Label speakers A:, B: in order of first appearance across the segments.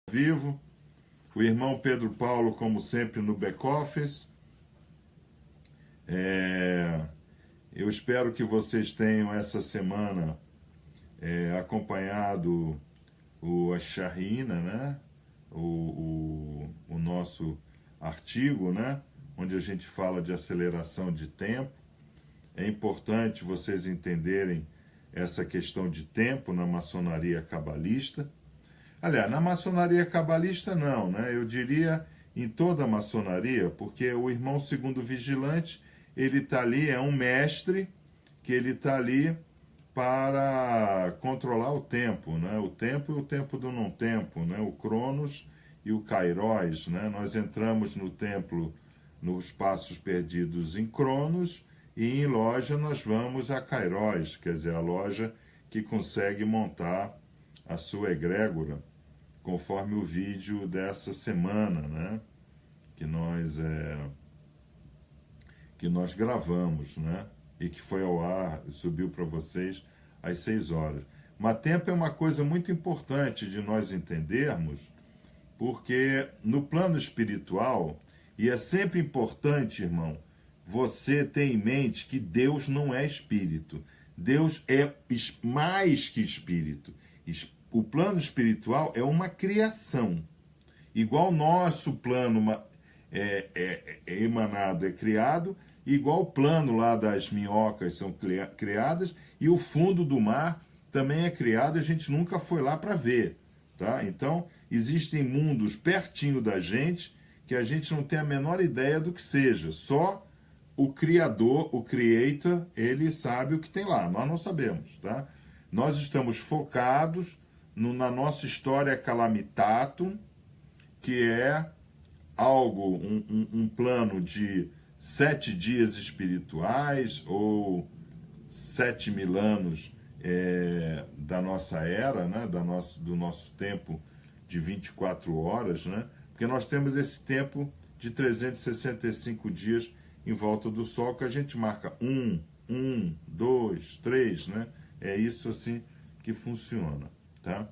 A: Vivo, o irmão Pedro Paulo, como sempre, no back-office. Eu espero que vocês tenham essa semana acompanhado a Sharina, né? O nosso artigo, né? Onde a gente fala de aceleração de tempo. É importante vocês entenderem essa questão de tempo na maçonaria cabalista. Aliás, na maçonaria cabalista não, né? Eu diria em toda a maçonaria, porque o irmão segundo vigilante, ele está ali, é um mestre, que ele está ali para controlar o tempo, né? O tempo e o tempo do não tempo, né? O Cronos e o Kairos, né? Nós entramos no templo, nos passos perdidos em Cronos, e em loja nós vamos a Kairos, quer dizer, a loja que consegue montar a sua egrégora, conforme o vídeo dessa semana, né? Que nós gravamos, né? E que foi ao ar, subiu para vocês às 6 horas. Mas tempo é uma coisa muito importante de nós entendermos, porque no plano espiritual, e é sempre importante, irmão, você ter em mente que Deus não é espírito. Deus é mais que espírito. O plano espiritual é uma criação. Igual nosso plano emanado é criado, igual o plano lá das minhocas são criadas, e o fundo do mar também é criado, a gente nunca foi lá para ver. Tá? Então, existem mundos pertinho da gente que a gente não tem a menor ideia do que seja. Só o Criador, o Creator, ele sabe o que tem lá, nós não sabemos. Tá? Nós estamos focados na nossa história calamitatum, que é algo, um plano de 7 dias espirituais, ou 7.000 anos da nossa era, né? Do nosso tempo de 24 horas, né? Porque nós temos esse tempo de 365 dias em volta do Sol, que a gente marca 1, 2, 3, né? É isso assim que funciona, tá?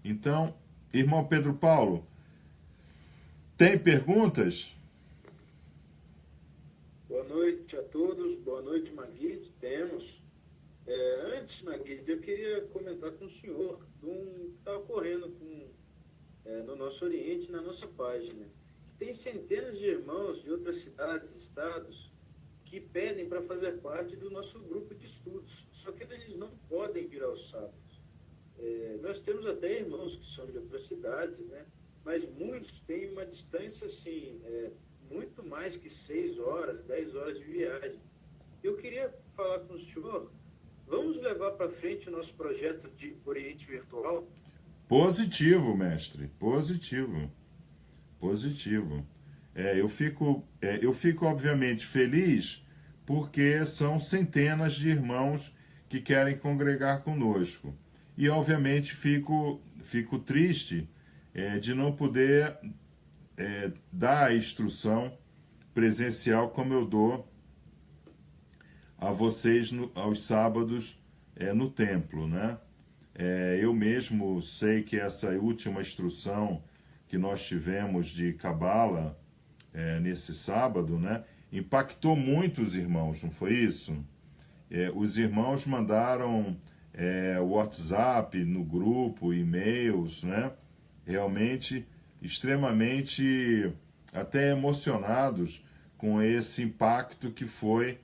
A: Então, irmão Pedro Paulo, tem perguntas?
B: Boa noite a todos, boa noite, Maguide. Temos. Antes, Maguide, eu queria comentar com o senhor de um que está ocorrendo no nosso Oriente, na nossa página. Tem centenas de irmãos de outras cidades, estados, que pedem para fazer parte do nosso grupo de estudos, só que eles não podem vir aos sábados. Nós temos até irmãos que são de outras cidades, né? Mas muitos têm uma distância assim, muito mais que 6 horas, 10 horas de viagem. Eu queria falar com o senhor, vamos levar para frente o nosso projeto de Oriente Virtual?
A: Positivo, mestre, positivo, positivo. Eu fico obviamente feliz, porque são centenas de irmãos que querem congregar conosco. E obviamente fico triste de não poder dar a instrução presencial como eu dou a vocês aos sábados no templo, né? Eu mesmo sei que essa última instrução que nós tivemos de Cabala nesse sábado, né, impactou muito os irmãos, não foi isso? Os irmãos mandaram WhatsApp no grupo, e-mails, né? Realmente extremamente até emocionados com esse impacto que foi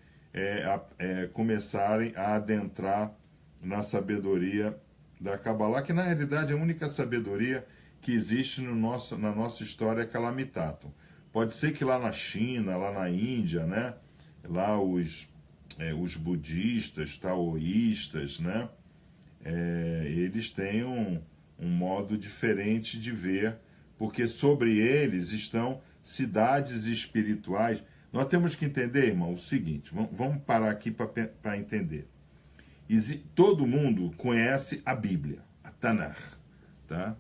A: começarem a adentrar na sabedoria da Kabbalah, que na realidade é a única sabedoria que existe na nossa história calamitatum. Pode ser que lá na China, lá na Índia, né, lá os budistas, taoístas, né, eles têm um modo diferente de ver, porque sobre eles estão cidades espirituais. Nós temos que entender, irmão, o seguinte, vamos parar aqui para entender. Todo mundo conhece a Bíblia, a Tanakh, tá?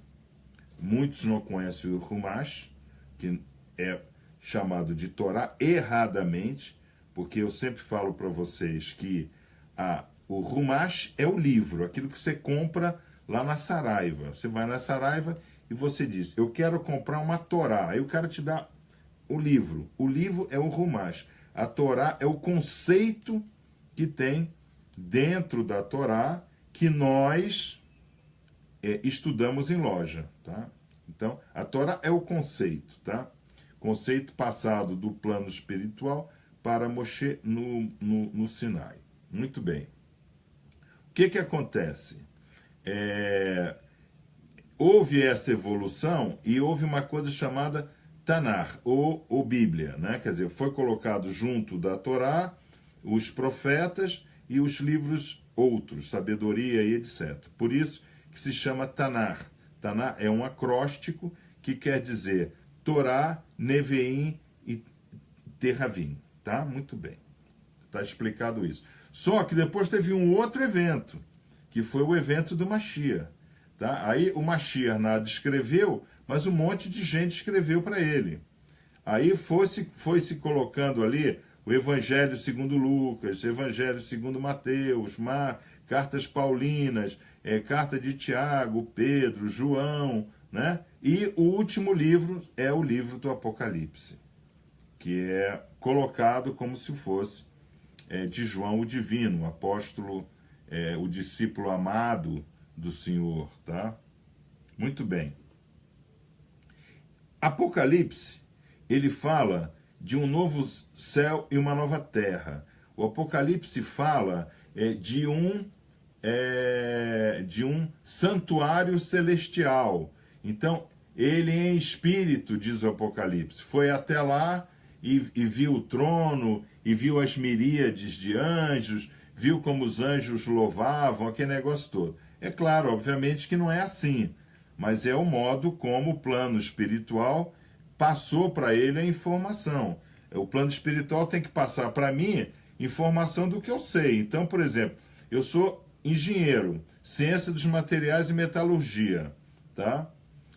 A: Muitos não conhecem o Humash, que é chamado de Torá erradamente, porque eu sempre falo para vocês que o Humash é o livro, aquilo que você compra lá na Saraiva. Você vai na Saraiva e você diz, eu quero comprar uma Torá. Aí o cara te dá o livro. O livro é o Rumash. A Torá é o conceito que tem dentro da Torá que nós estudamos em loja, tá? Então, a Torá é o conceito, tá? Conceito passado do plano espiritual para Moshe no Sinai. Muito bem. O que acontece? Houve essa evolução e houve uma coisa chamada Tanar, ou Bíblia, né? Quer dizer, foi colocado junto da Torá os profetas e os livros outros, sabedoria e etc. Por isso que se chama Tanar. Tanar é um acróstico que quer dizer Torá, Neveim e Terravim, tá? Muito bem. Está explicado isso. Só que depois teve um outro evento, que foi o evento do Mashiach. Tá? Aí o Mashiach nada escreveu, mas um monte de gente escreveu para ele. Aí foi se colocando ali o Evangelho segundo Lucas, Evangelho segundo Mateus, cartas paulinas, carta de Tiago, Pedro, João, né? E o último livro é o livro do Apocalipse, que é colocado como se fosse de João o Divino, o apóstolo, o discípulo amado do Senhor, tá? Muito bem. Apocalipse, ele fala de um novo céu e uma nova terra. O Apocalipse fala de um santuário celestial. Então, ele em espírito, diz o Apocalipse, foi até lá e viu o trono, e viu as miríades de anjos, viu como os anjos louvavam, aquele negócio todo. É claro, obviamente que não é assim, mas é o modo como o plano espiritual passou para ele a informação. O plano espiritual tem que passar para mim informação do que eu sei. Então, por exemplo, eu sou engenheiro, ciência dos materiais e metalurgia, tá?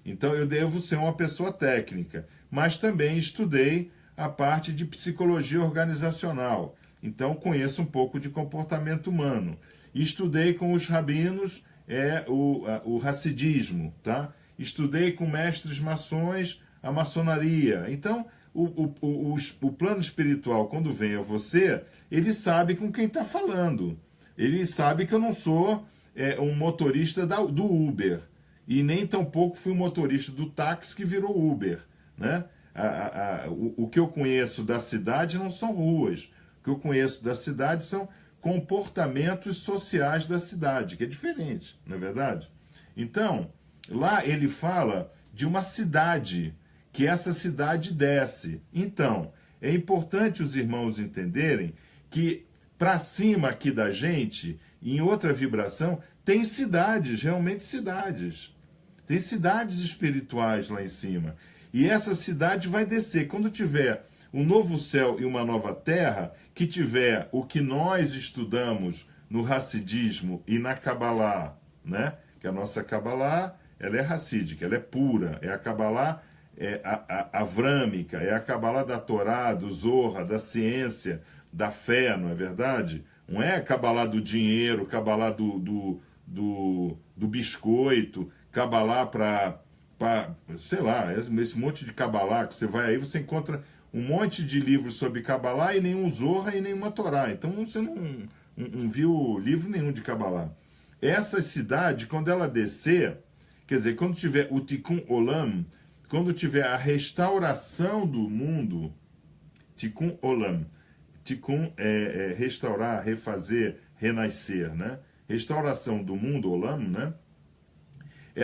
A: Então eu devo ser uma pessoa técnica, mas também estudei a parte de psicologia organizacional. Então conheço um pouco de comportamento humano. E estudei com os rabinos o Hassidismo, tá? Estudei com mestres maçons a maçonaria. Então, o plano espiritual, quando vem a você, ele sabe com quem está falando. Ele sabe que eu não sou um motorista do Uber. E nem tampouco fui um motorista do táxi que virou Uber, né? O que eu conheço da cidade não são ruas. O que eu conheço da cidade são comportamentos sociais da cidade, que é diferente, não é verdade? Então, lá ele fala de uma cidade, que essa cidade desce. Então, é importante os irmãos entenderem que para cima aqui da gente, em outra vibração, tem cidades, realmente cidades. Tem cidades espirituais lá em cima. E essa cidade vai descer. Quando tiver um novo céu e uma nova terra, que tiver o que nós estudamos no Hassidismo e na Kabbalah, né? Que a nossa Kabbalah, ela é hassídica, ela é pura. É a Kabbalah avrâmica, é a Kabbalah da Torá, do Zohar, da ciência, da fé, não é verdade? Não é a Kabbalah do dinheiro, Kabbalah do biscoito, Kabbalah para, sei lá, esse monte de Kabbalah que você vai aí, você encontra um monte de livros sobre Kabbalah e nenhum Zohar e nenhuma Torá. Então você não viu livro nenhum de Kabbalah. Essa cidade, quando ela descer, quer dizer, quando tiver o Tikkun Olam, quando tiver a restauração do mundo, Tikkun Olam, Tikkun é restaurar, refazer, renascer, né? Restauração do mundo, Olam, né?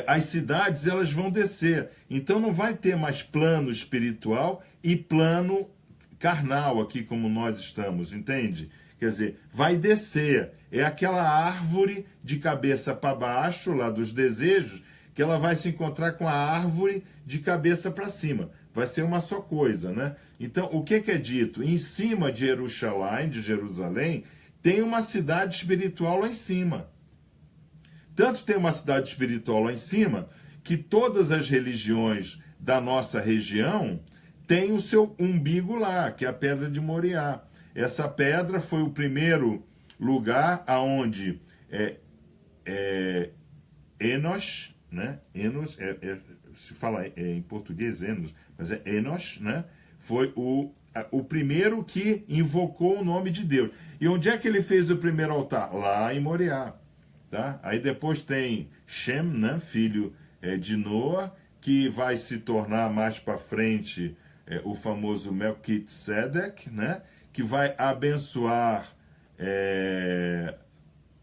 A: As cidades, elas vão descer. Então não vai ter mais plano espiritual e plano carnal aqui como nós estamos, entende? Quer dizer, vai descer. É aquela árvore de cabeça para baixo, lá dos desejos, que ela vai se encontrar com a árvore de cabeça para cima. Vai ser uma só coisa, né? Então, o que é dito? Em cima de Jerusalém, tem uma cidade espiritual lá em cima. Tanto tem uma cidade espiritual lá em cima, que todas as religiões da nossa região têm o seu umbigo lá, que é a Pedra de Moriá. Essa pedra foi o primeiro lugar aonde Enos, né? Enos se fala em português Enos, mas é Enos, né? Foi o primeiro que invocou o nome de Deus. E onde é que ele fez o primeiro altar? Lá em Moriá. Tá? Aí depois tem Shem, né? Filho de Noa, que vai se tornar mais para frente o famoso Melquisedeque, né? Que vai abençoar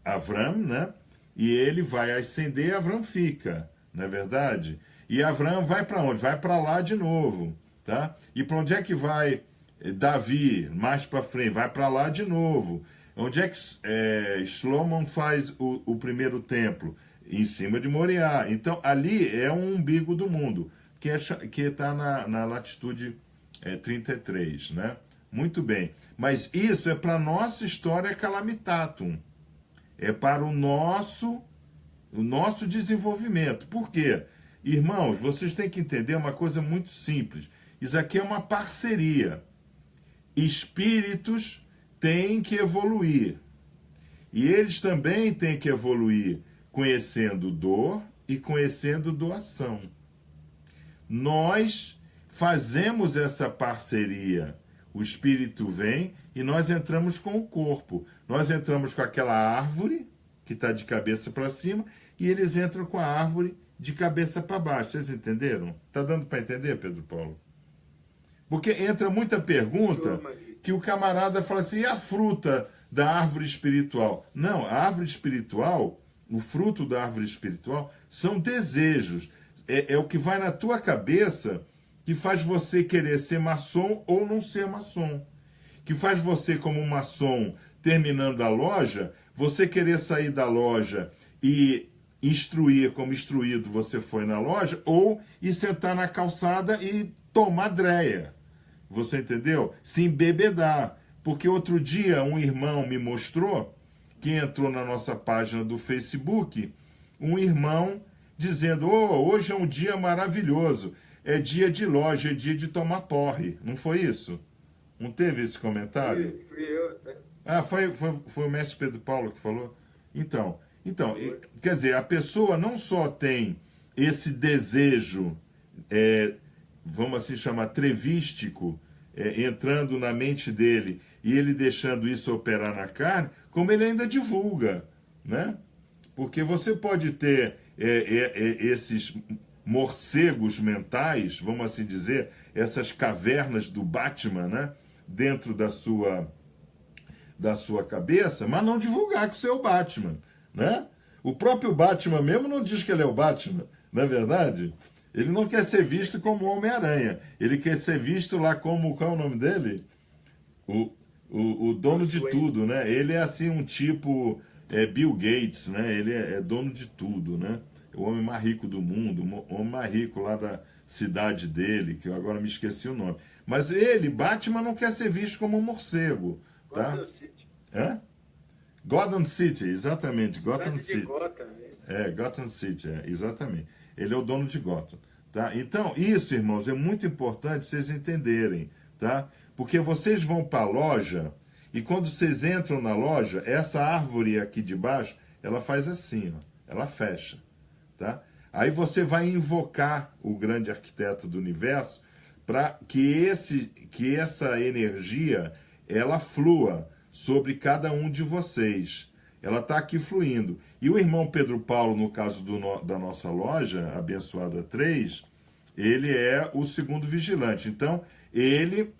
A: Avram, né? E ele vai ascender, Avram fica, não é verdade? E Avram vai para onde? Vai para lá de novo, tá? E para onde é que vai Davi, mais para frente? Vai para lá de novo. Onde é que Shlomo faz o primeiro templo? Em cima de Moriá. Então, ali é um umbigo do mundo, que está na latitude 33, né? Muito bem. Mas isso é para a nossa história calamitatum. É para o nosso desenvolvimento. Por quê? Irmãos, vocês têm que entender uma coisa muito simples. Isso aqui é uma parceria. Espíritos têm que evoluir. E eles também têm que evoluir conhecendo dor e conhecendo doação. Nós fazemos essa parceria. O espírito vem e nós entramos com o corpo. Nós entramos com aquela árvore que está de cabeça para cima e eles entram com a árvore de cabeça para baixo. Vocês entenderam? Está dando para entender, Pedro Paulo? Porque entra muita pergunta que o camarada fala assim, e a fruta da árvore espiritual? Não, a árvore espiritual, o fruto da árvore espiritual, são desejos. É o que vai na tua cabeça que faz você querer ser maçom ou não ser maçom. Que faz você, como maçom, terminando a loja, você querer sair da loja e instruir como instruído você foi na loja, ou ir sentar na calçada e tomar dreia. Você entendeu? Se embebedar. Porque outro dia um irmão me mostrou, que entrou na nossa página do Facebook, um irmão dizendo, hoje é um dia maravilhoso, é dia de loja, é dia de tomar porre. Não foi isso? Não teve esse comentário?
B: Fui eu, né?
A: Ah, foi o mestre Pedro Paulo que falou? Então, quer dizer, a pessoa não só tem esse desejo, vamos assim chamar, trevístico, entrando na mente dele e ele deixando isso operar na carne, como ele ainda divulga, né? Porque você pode ter esses morcegos mentais, vamos assim dizer, essas cavernas do Batman, né? Dentro da sua cabeça, mas não divulgar que você é o Batman, né? O próprio Batman mesmo não diz que ele é o Batman, não é verdade? Ele não quer ser visto como Homem-Aranha, ele quer ser visto lá como, qual é o nome dele? O dono de tudo, né? Ele é assim um tipo Bill Gates, né? Ele é dono de tudo, né? O homem mais rico do mundo, o homem mais rico lá da cidade dele, que eu agora me esqueci o nome. Mas ele, Batman, não quer ser visto como um morcego, tá?
B: Gotham City.
A: Gotham City, exatamente. Gotham
B: Cidade de
A: City.
B: Gotham, né?
A: Gotham City, exatamente. Ele é o dono de Gotham, tá? Então, isso, irmãos, é muito importante vocês entenderem, tá? Porque vocês vão para a loja e quando vocês entram na loja, essa árvore aqui de baixo, ela faz assim, ó, ela fecha, tá? Aí você vai invocar o grande arquiteto do universo para que essa energia ela flua sobre cada um de vocês. Ela está aqui fluindo. E o irmão Pedro Paulo, no caso da nossa loja, Abençoada 3, ele é o segundo vigilante. Então, ele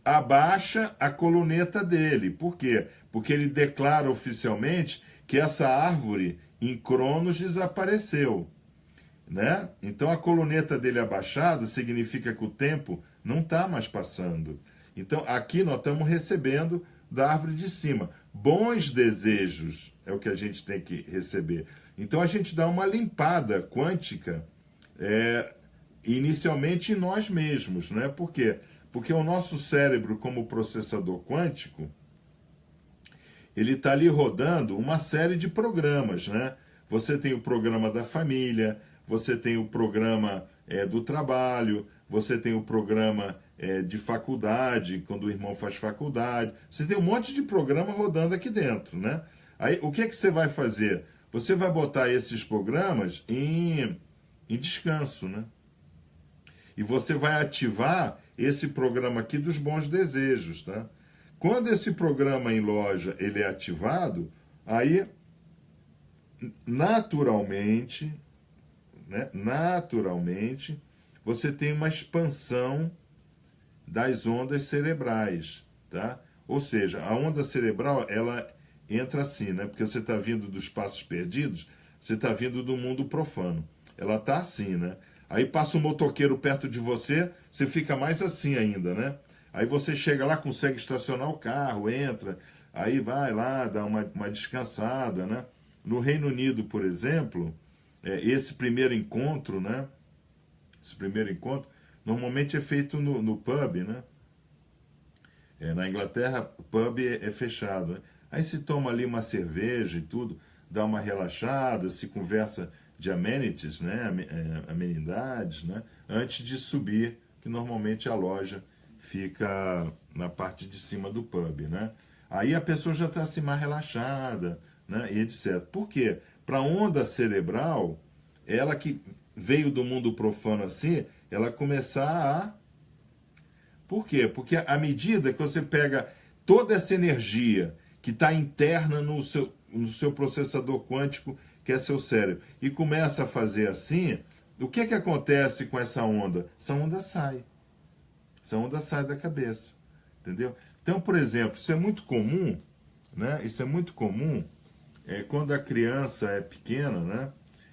A: abaixa a coluneta dele. Por quê? Porque ele declara oficialmente que essa árvore em Cronos desapareceu, né? Então, a coluneta dele abaixada significa que o tempo não está mais passando. Então, aqui nós estamos recebendo da árvore de cima. Bons desejos é o que a gente tem que receber. Então, a gente dá uma limpada quântica, inicialmente em nós mesmos, né? Por quê? Porque o nosso cérebro, como processador quântico, ele está ali rodando uma série de programas, né? Você tem o programa da família, você tem o programa do trabalho, você tem o programa de faculdade, quando o irmão faz faculdade. Você tem um monte de programa rodando aqui dentro, né? Aí, o que você vai fazer? Você vai botar esses programas em descanso, né? E você vai ativar esse programa aqui dos bons desejos, tá? Quando esse programa em loja ele é ativado, aí naturalmente, né, naturalmente, você tem uma expansão das ondas cerebrais, tá? Ou seja, a onda cerebral, ela entra assim, né? Porque você está vindo dos passos perdidos, você está vindo do mundo profano. Ela está assim, né? Aí passa um motoqueiro perto de você, você fica mais assim ainda, né? Aí você chega lá, consegue estacionar o carro, entra, aí vai lá, dá uma descansada, né? No Reino Unido, por exemplo, esse primeiro encontro, né? Esse primeiro encontro, normalmente é feito no pub, né? Na Inglaterra, pub é fechado, né? Aí se toma ali uma cerveja e tudo, dá uma relaxada, se conversa de amenities, né? Amenidades, né? Antes de subir, que normalmente a loja fica na parte de cima do pub, né? Aí a pessoa já está assim mais relaxada, né? E etc. Por quê? Para a onda cerebral, ela que veio do mundo profano assim, ela começar a... Por quê? Porque à medida que você pega toda essa energia que está interna no seu processador quântico, que é seu cérebro, e começa a fazer assim, o que acontece com essa onda? Essa onda sai. Essa onda sai da cabeça. Entendeu? Então, por exemplo, isso é muito comum, né? Isso é muito comum quando a criança é pequena, né?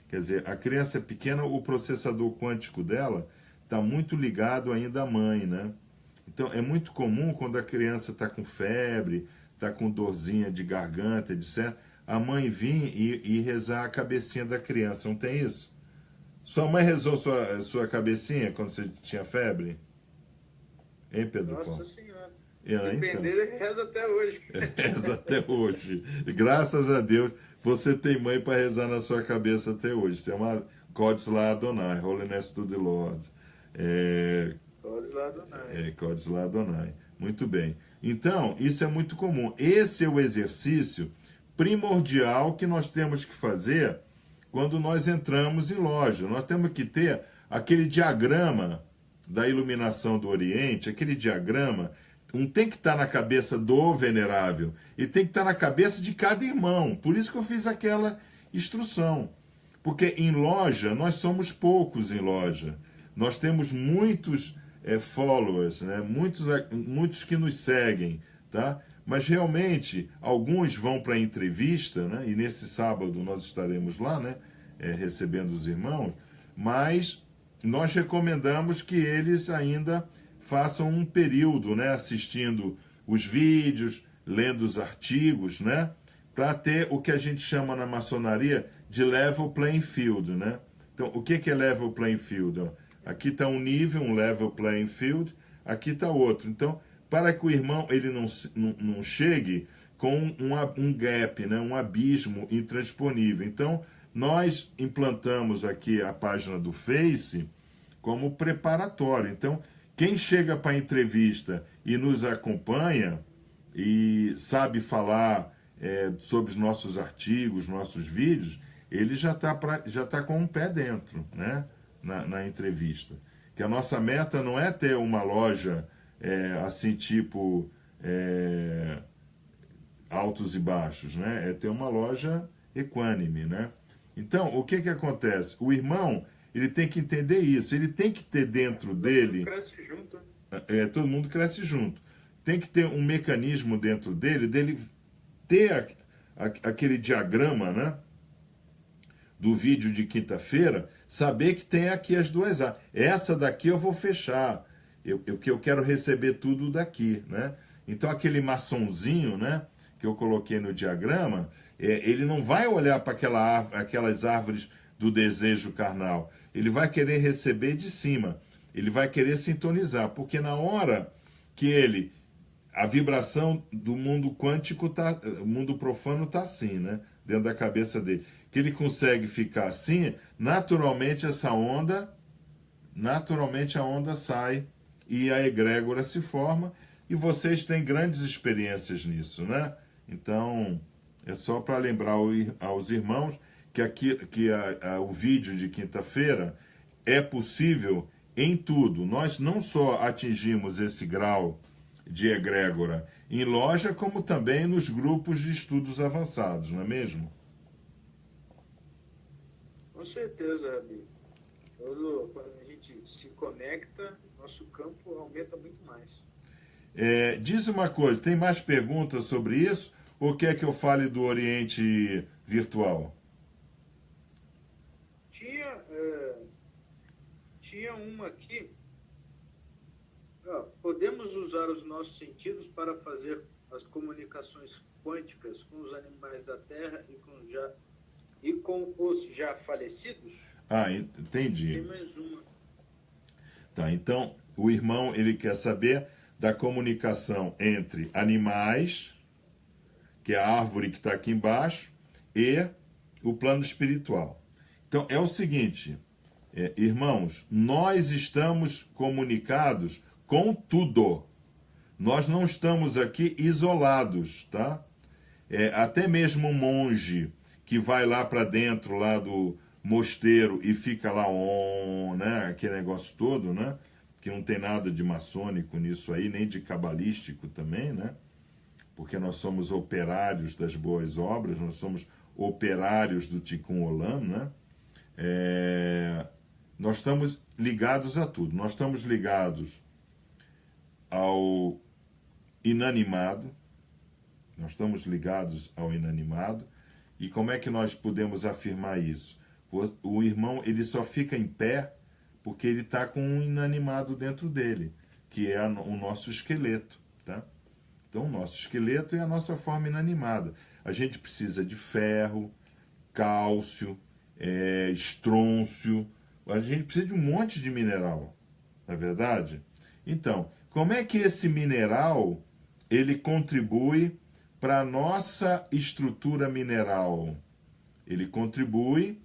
A: Quer dizer, a criança é pequena, o processador quântico dela está muito ligado ainda à mãe, né? Então, é muito comum quando a criança está com febre, está com dorzinha de garganta, etc., a mãe vir e rezar a cabecinha da criança. Não tem isso? Sua mãe rezou sua cabecinha quando você tinha febre? Hein, Pedro
B: Nossa
A: Paulo?
B: Senhora.
A: Então.
B: Depender, reza até hoje.
A: Reza até hoje. Graças a Deus, você tem mãe para rezar na sua cabeça até hoje. Isso é uma Codes lá Adonai, Holiness to the Lord.
B: Codes lá Adonai.
A: Codes lá Adonai. Muito bem. Então, isso é muito comum. Esse é o exercício primordial que nós temos que fazer quando nós entramos em loja. Nós temos que ter aquele diagrama da iluminação do Oriente, aquele diagrama, não tem que estar na cabeça do venerável, ele tem que estar na cabeça de cada irmão. Por isso que eu fiz aquela instrução. Porque em loja, nós somos poucos em loja. Nós temos muitos followers, né? muitos que nos seguem, tá? Mas realmente, alguns vão para a entrevista, né? E nesse sábado nós estaremos lá, né? Recebendo os irmãos, mas nós recomendamos que eles ainda façam um período, né? Assistindo os vídeos, lendo os artigos, né? Para ter o que a gente chama na maçonaria de level playing field, né? Então, o que é level playing field? Ó, aqui está um nível, um level playing field, aqui está outro. Então, para que o irmão ele não chegue com um gap, né? Um abismo intransponível. Então, nós implantamos aqui a página do Face como preparatório. Então, quem chega para a entrevista e nos acompanha e sabe falar sobre os nossos artigos, nossos vídeos, ele já tá com um pé dentro, né? Na entrevista. Que a nossa meta não é ter uma loja assim, tipo altos e baixos, né? É ter uma loja equânime, né? Então, o que acontece? O irmão, ele tem que entender isso, ele tem que ter dentro dele...
B: Todo mundo cresce junto.
A: Todo mundo cresce junto. Tem que ter um mecanismo dentro dele ter aquele diagrama, né? Do vídeo de quinta-feira, saber que tem aqui as duas áreas. Essa daqui eu vou fechar, que eu quero receber tudo daqui, né? Então, aquele maçonzinho, né? Que eu coloquei no diagrama, ele não vai olhar para aquelas árvores do desejo carnal. Ele vai querer receber de cima. Ele vai querer sintonizar. Porque na hora que a vibração do mundo quântico, o mundo profano está assim, né? Dentro da cabeça dele. Que ele consegue ficar assim, naturalmente a onda sai e a egrégora se forma. E vocês têm grandes experiências nisso, né? Então, é só para lembrar aos irmãos que o vídeo de quinta-feira é possível em tudo. Nós não só atingimos esse grau de egrégora em loja, como também nos grupos de estudos avançados, não é mesmo?
B: Com certeza, Rabi. Quando a gente se conecta, nosso campo aumenta muito mais.
A: Diz uma coisa, tem mais perguntas sobre isso? Ou quer que eu fale do Oriente Virtual?
B: Tinha uma aqui. Podemos usar os nossos sentidos para fazer as comunicações quânticas com os animais da Terra e com os já falecidos?
A: Ah, entendi.
B: Tem mais uma.
A: Tá, então o irmão ele quer saber da comunicação entre animais, que é a árvore que está aqui embaixo, e o plano espiritual. Então é o seguinte, irmãos, nós estamos comunicados com tudo. Nós não estamos aqui isolados, tá? Até mesmo um monge que vai lá para dentro lá do mosteiro e fica lá, né? Aquele negócio todo, né? Que não tem nada de maçônico nisso aí, nem de cabalístico também, né? Porque nós somos operários das boas obras, nós somos operários do Tikkun Olam, né? Nós estamos ligados a tudo. Nós estamos ligados ao inanimado, nós estamos ligados ao inanimado. E como é que nós podemos afirmar isso? O irmão ele só fica em pé porque ele está com um inanimado dentro dele, que é o nosso esqueleto, tá? Então, o nosso esqueleto é a nossa forma inanimada. A gente precisa de ferro, cálcio, estrôncio, a gente precisa de um monte de mineral, não é verdade? Então, como é que esse mineral ele contribui para a nossa estrutura mineral? Ele contribui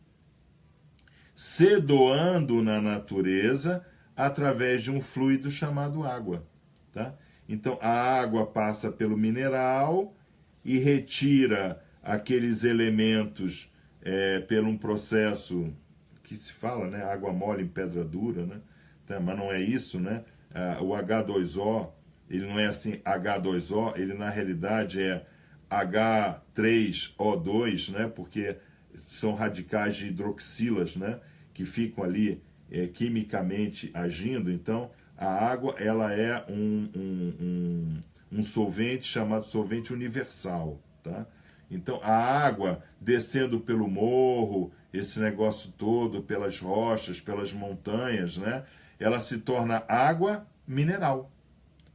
A: se doando na natureza através de um fluido chamado água, tá? Então a água passa pelo mineral e retira aqueles elementos por um processo que se fala, né? Água mole em pedra dura, né? Tá, mas não é isso, né? O H2O, ele não é assim H2O, ele na realidade é H3O2, né? Porque são radicais de hidroxilas, né? Que ficam ali quimicamente agindo. Então, a água ela é um solvente chamado solvente universal, tá? Então, a água descendo pelo morro, esse negócio todo, pelas rochas, pelas montanhas, né? Ela se torna água mineral.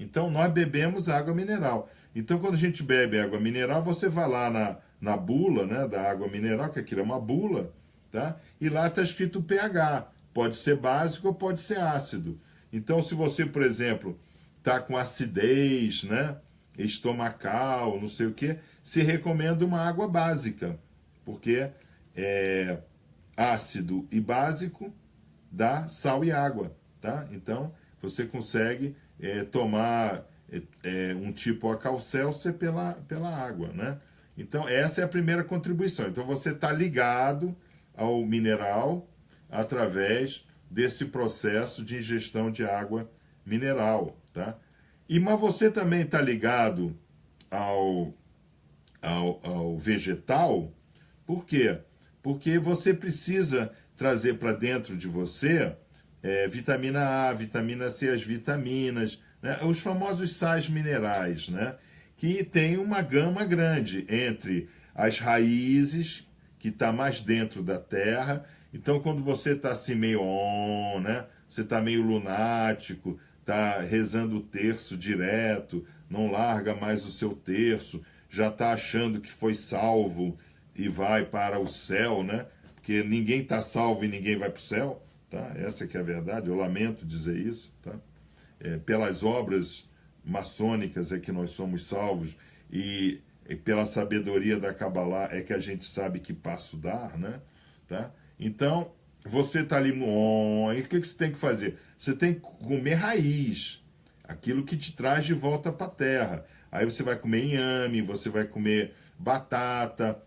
A: Então, nós bebemos água mineral. Então, quando a gente bebe água mineral, você vai lá na bula, né, da água mineral, que aquilo é uma bula, tá? E lá está escrito pH. Pode ser básico ou pode ser ácido. Então, se você, por exemplo, está com acidez, né, estomacal, não sei o que, se recomenda uma água básica, porque ácido e básico dá sal e água, tá? Então, você consegue tomar um tipo acalcélcer pela água, né? Então, essa é a primeira contribuição. Então, você está ligado ao mineral através desse processo de ingestão de água mineral, tá? Mas você também está ligado ao vegetal, por quê? Porque você precisa trazer para dentro de você vitamina A, vitamina C, as vitaminas, né? Os famosos sais minerais, né? Que tem uma gama grande entre as raízes, que está mais dentro da terra. Então, quando você está assim meio né? Você está meio lunático, está rezando o terço direto, não larga mais o seu terço, já está achando que foi salvo e vai para o céu, né? Porque ninguém está salvo e ninguém vai para o céu, tá? Essa que é a verdade, eu lamento dizer isso, tá? Pelas obras maçônicas é que nós somos salvos e pela sabedoria da Kabbalah é que a gente sabe que passo dar, né? Tá? Então, você está ali no e o que você tem que fazer? Você tem que comer raiz, aquilo que te traz de volta para a terra. Aí você vai comer inhame, você vai comer batata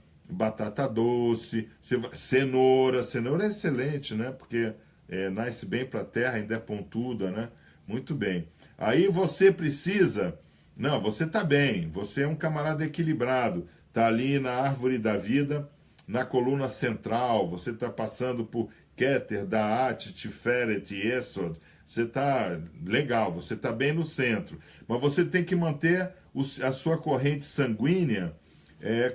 A: doce, cenoura é excelente, né? Porque nasce bem para a terra, ainda é pontuda, né? Muito bem. Aí você precisa... Não, você está bem, você é um camarada equilibrado, está ali na árvore da vida, na coluna central, você está passando por Keter, Da'at, Tiferet, Yesod, você está legal, você está bem no centro, mas você tem que manter a sua corrente sanguínea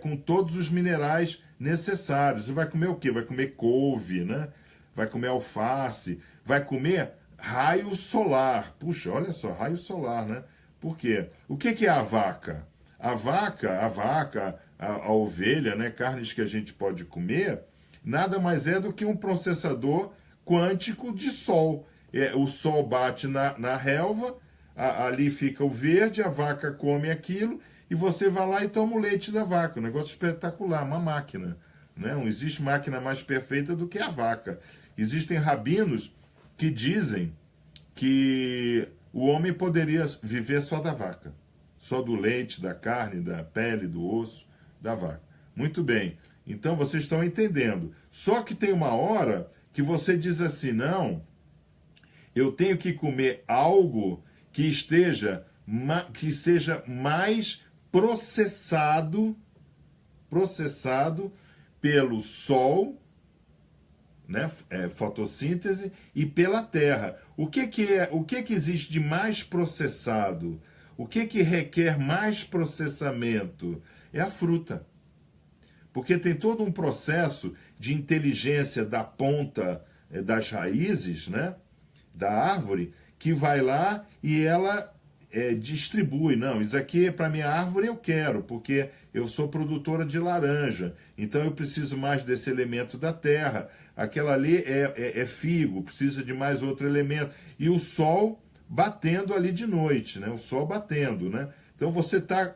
A: com todos os minerais necessários. Você vai comer o quê? Vai comer couve, né? Vai comer alface, vai comer raio solar. Puxa, olha só, raio solar, né? Por quê? O que é a vaca? A vaca, a ovelha, né? Carnes que a gente pode comer, nada mais é do que um processador quântico de sol. O sol bate na relva, ali fica o verde, a vaca come aquilo, e você vai lá e toma o leite da vaca. Um negócio espetacular, uma máquina. Né? Não existe máquina mais perfeita do que a vaca. Existem rabinos que dizem que o homem poderia viver só da vaca. Só do leite, da carne, da pele, do osso, da vaca. Muito bem. Então vocês estão entendendo. Só que tem uma hora que você diz assim, não, eu tenho que comer algo que seja mais processado pelo sol, né, fotossíntese, e pela terra. O que existe de mais processado? O que requer mais processamento? É a fruta. Porque tem todo um processo de inteligência da ponta das raízes, né, da árvore, que vai lá e ela distribui. Não, isso aqui para minha árvore eu quero, porque eu sou produtora de laranja, então eu preciso mais desse elemento da terra. Aquela ali é figo, precisa de mais outro elemento. E o sol batendo ali de noite, né? O sol batendo, né? Então você está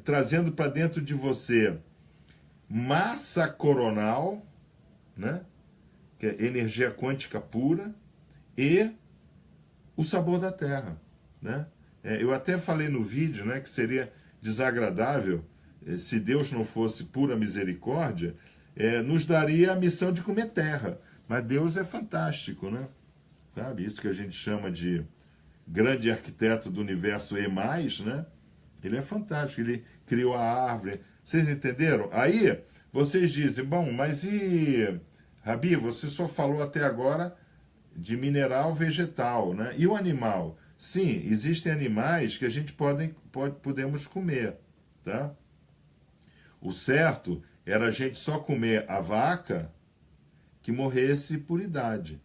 A: trazendo para dentro de você massa coronal, né? Que é energia quântica pura, e o sabor da terra, né? Eu até falei no vídeo, né, que seria desagradável, se Deus não fosse pura misericórdia, nos daria a missão de comer terra. Mas Deus é fantástico, né? Sabe? Isso que a gente chama de grande arquiteto do universo e mais, né? Ele é fantástico, ele criou a árvore. Vocês entenderam? Aí vocês dizem, bom, mas Rabi, você só falou até agora de mineral vegetal, né? E o animal? Sim, existem animais que a gente podemos comer, tá? O certo era a gente só comer a vaca que morresse por idade.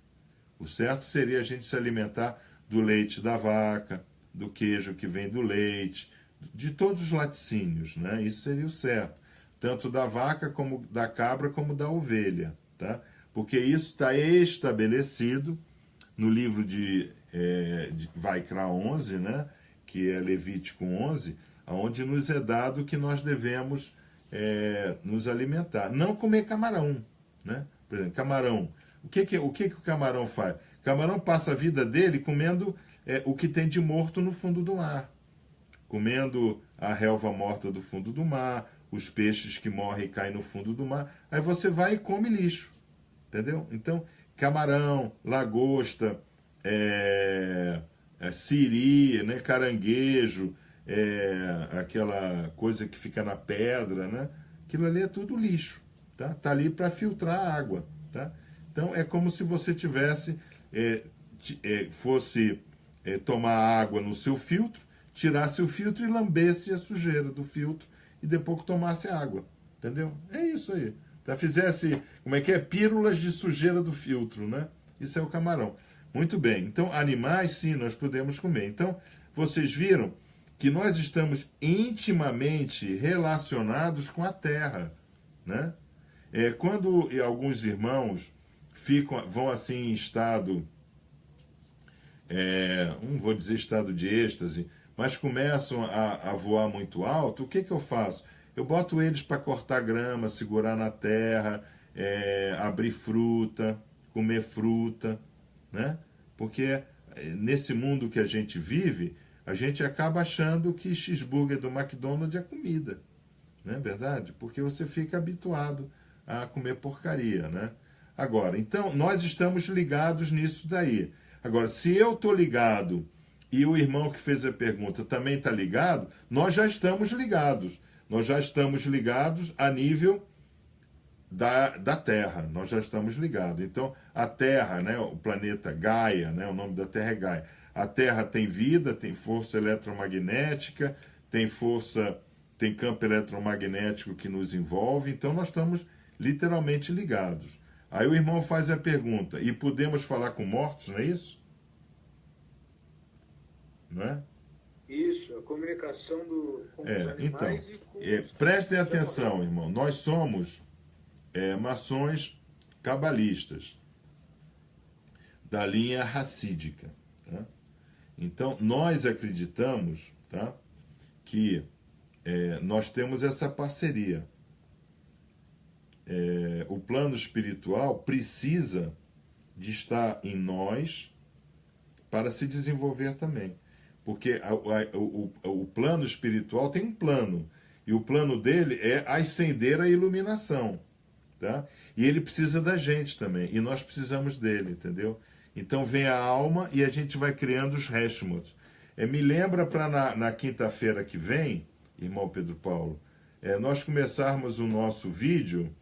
A: O certo seria a gente se alimentar do leite da vaca, do queijo que vem do leite, de todos os laticínios, né? Isso seria o certo. Tanto da vaca, como da cabra, como da ovelha, tá? Porque isso está estabelecido no livro de Vaikra 11, né? Que é Levítico 11, onde nos é dado que nós devemos nos alimentar. Não comer camarão, né? Por exemplo, camarão. O que o camarão faz? O camarão passa a vida dele comendo o que tem de morto no fundo do mar. Comendo a relva morta do fundo do mar, os peixes que morrem e caem no fundo do mar. Aí você vai e come lixo. Entendeu? Então, camarão, lagosta, siri, né? Caranguejo, aquela coisa que fica na pedra, né? Aquilo ali é tudo lixo. Tá ali para filtrar a água. Tá? Então, é como se você tivesse, fosse tomar água no seu filtro, tirasse o filtro e lambesse a sujeira do filtro e depois tomasse água. Entendeu? É isso aí. Tá? Fizesse, pílulas de sujeira do filtro, né? Isso é o camarão. Muito bem. Então, animais, sim, nós podemos comer. Então, vocês viram que nós estamos intimamente relacionados com a terra, né? Quando alguns irmãos vão assim em estado, não vou dizer estado de êxtase, mas começam a voar muito alto, o que eu faço? Eu boto eles para cortar grama, segurar na terra, abrir fruta, comer fruta, né? Porque nesse mundo que a gente vive, a gente acaba achando que cheeseburger do McDonald's é comida, não é verdade? Porque você fica habituado a comer porcaria, né? Agora, então, nós estamos ligados nisso daí. Agora, se eu estou ligado e o irmão que fez a pergunta também está ligado, nós já estamos ligados. Nós já estamos ligados a nível da Terra. Nós já estamos ligados. Então, a Terra, né, o planeta Gaia, né, o nome da Terra é Gaia. A Terra tem vida, tem força eletromagnética, tem força, tem campo eletromagnético que nos envolve. Então, nós estamos literalmente ligados. Aí o irmão faz a pergunta, e podemos falar com mortos, não é isso? Não é?
B: Isso, a comunicação com os animais
A: então,
B: e com
A: prestem atenção, irmão. Nós somos maçons cabalistas da linha racídica. Tá? Então, nós acreditamos, tá, que nós temos essa parceria. O plano espiritual precisa de estar em nós para se desenvolver também. Porque o plano espiritual tem um plano, e o plano dele é ascender a iluminação. Tá? E ele precisa da gente também, e nós precisamos dele, entendeu? Então vem a alma e a gente vai criando os Hashimots. Me lembra para na quinta-feira que vem, irmão Pedro Paulo, nós começarmos o nosso vídeo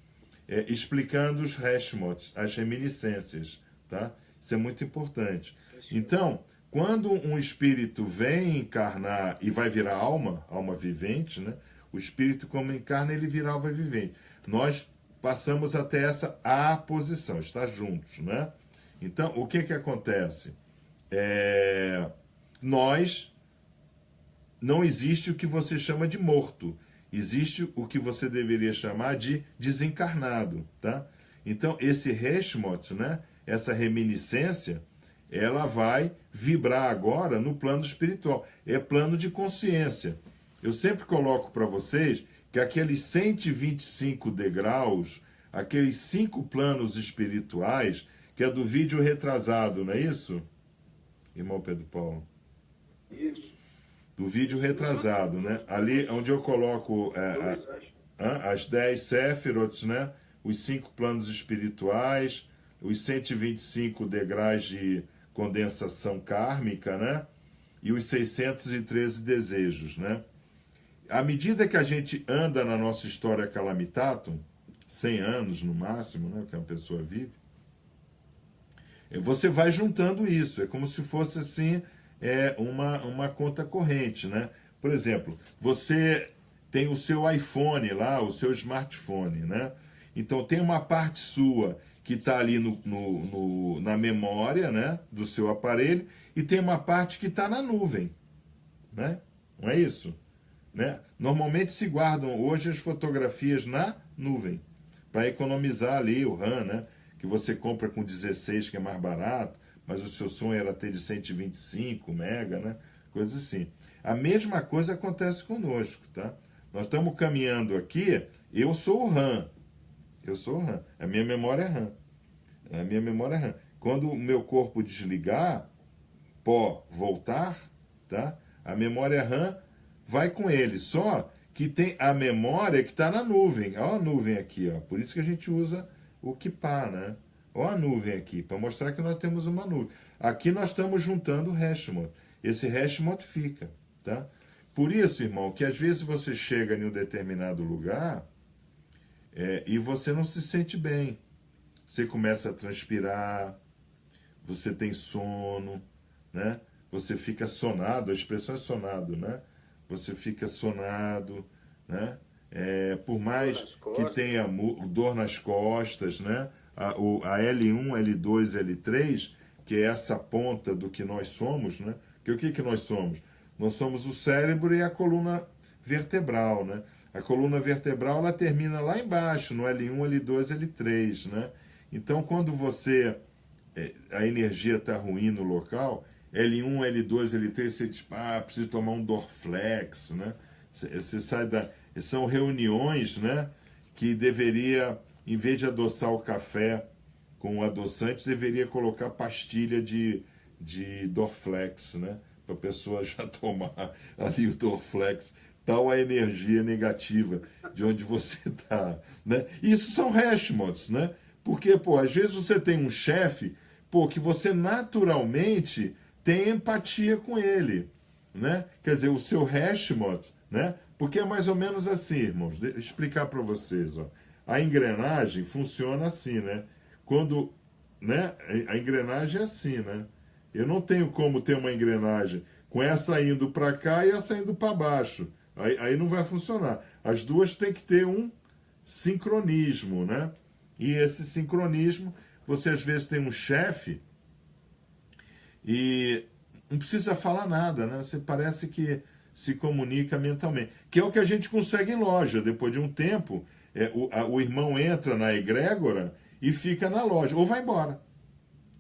A: explicando os Hashimots, as reminiscências, tá? Isso é muito importante. Então, quando um espírito vem encarnar e vai virar alma vivente, né? O espírito, como encarna, ele vira alma vivente. Nós passamos até essa posição, estar juntos, né? Então, o que acontece? Não existe o que você chama de morto. Existe o que você deveria chamar de desencarnado, tá? Então, esse Hashimot, né? Essa reminiscência, ela vai vibrar agora no plano espiritual. É plano de consciência. Eu sempre coloco para vocês que aqueles 125 degraus, aqueles 5 planos espirituais, que é do vídeo retrasado, não é isso, irmão Pedro Paulo?
B: Isso.
A: Do vídeo retrasado, né? Ali onde eu coloco as 10 Sephirots, né? Os 5 planos espirituais, os 125 degraus de condensação kármica, né? E os 613 desejos, né? À medida que a gente anda na nossa história calamitatum, 100 anos no máximo, né, que uma pessoa vive, você vai juntando isso. É como se fosse assim uma conta corrente, né? Por exemplo, você tem o seu iPhone lá, o seu smartphone, né? Então tem uma parte sua que está ali na memória, né, do seu aparelho, e tem uma parte que está na nuvem, né? Não é isso? Né? Normalmente se guardam hoje as fotografias na nuvem, para economizar ali o RAM, né? Que você compra com 16, que é mais barato, mas o seu sonho era ter de 125 mega, né? Coisa assim. A mesma coisa acontece conosco, tá? Nós estamos caminhando aqui, eu sou o RAM. Eu sou o RAM. A minha memória é RAM. A minha memória é RAM. Quando o meu corpo desligar, voltar, tá? A memória RAM vai com ele. Só que tem a memória que está na nuvem. Olha a nuvem aqui, ó. Por isso que a gente usa o Kipá, né? Olha a nuvem aqui, para mostrar que nós temos uma nuvem. Aqui nós estamos juntando o Hashimot. Esse Hashimot fica, tá? Por isso, irmão, que às vezes você chega em um determinado lugar e você não se sente bem. Você começa a transpirar, você tem sono, né? Você fica sonado, a expressão é sonado, né? Você fica sonado, né? Por mais que tenha dor nas costas, né? A L1, L2, L3, que é essa ponta do que nós somos, né? Que o que nós somos? Nós somos o cérebro e a coluna vertebral, né? A coluna vertebral, ela termina lá embaixo, no L1, L2, L3, né? Então, quando a energia está ruim no local, L1, L2, L3, você diz, preciso tomar um Dorflex, né? Você sai são reuniões, né? Que deveria, em vez de adoçar o café com o adoçante, deveria colocar pastilha de Dorflex, né? Para a pessoa já tomar ali o Dorflex, tal a energia negativa de onde você está, né? Isso são Hashimots, né? Porque, pô, às vezes você tem um chefe, pô, que você naturalmente tem empatia com ele, né? Quer dizer, o seu Hashimot, né? Porque é mais ou menos assim, irmãos. Deixa eu explicar para vocês, ó. A engrenagem funciona assim, né? Quando, né? A engrenagem é assim, né? Eu não tenho como ter uma engrenagem com essa indo para cá e essa indo para baixo. Aí não vai funcionar. As duas têm que ter um sincronismo, né? E esse sincronismo, você às vezes tem um chefe e não precisa falar nada, né? Você parece que se comunica mentalmente. Que é o que a gente consegue em loja. Depois de um tempo, o irmão entra na egrégora e fica na loja. Ou vai embora,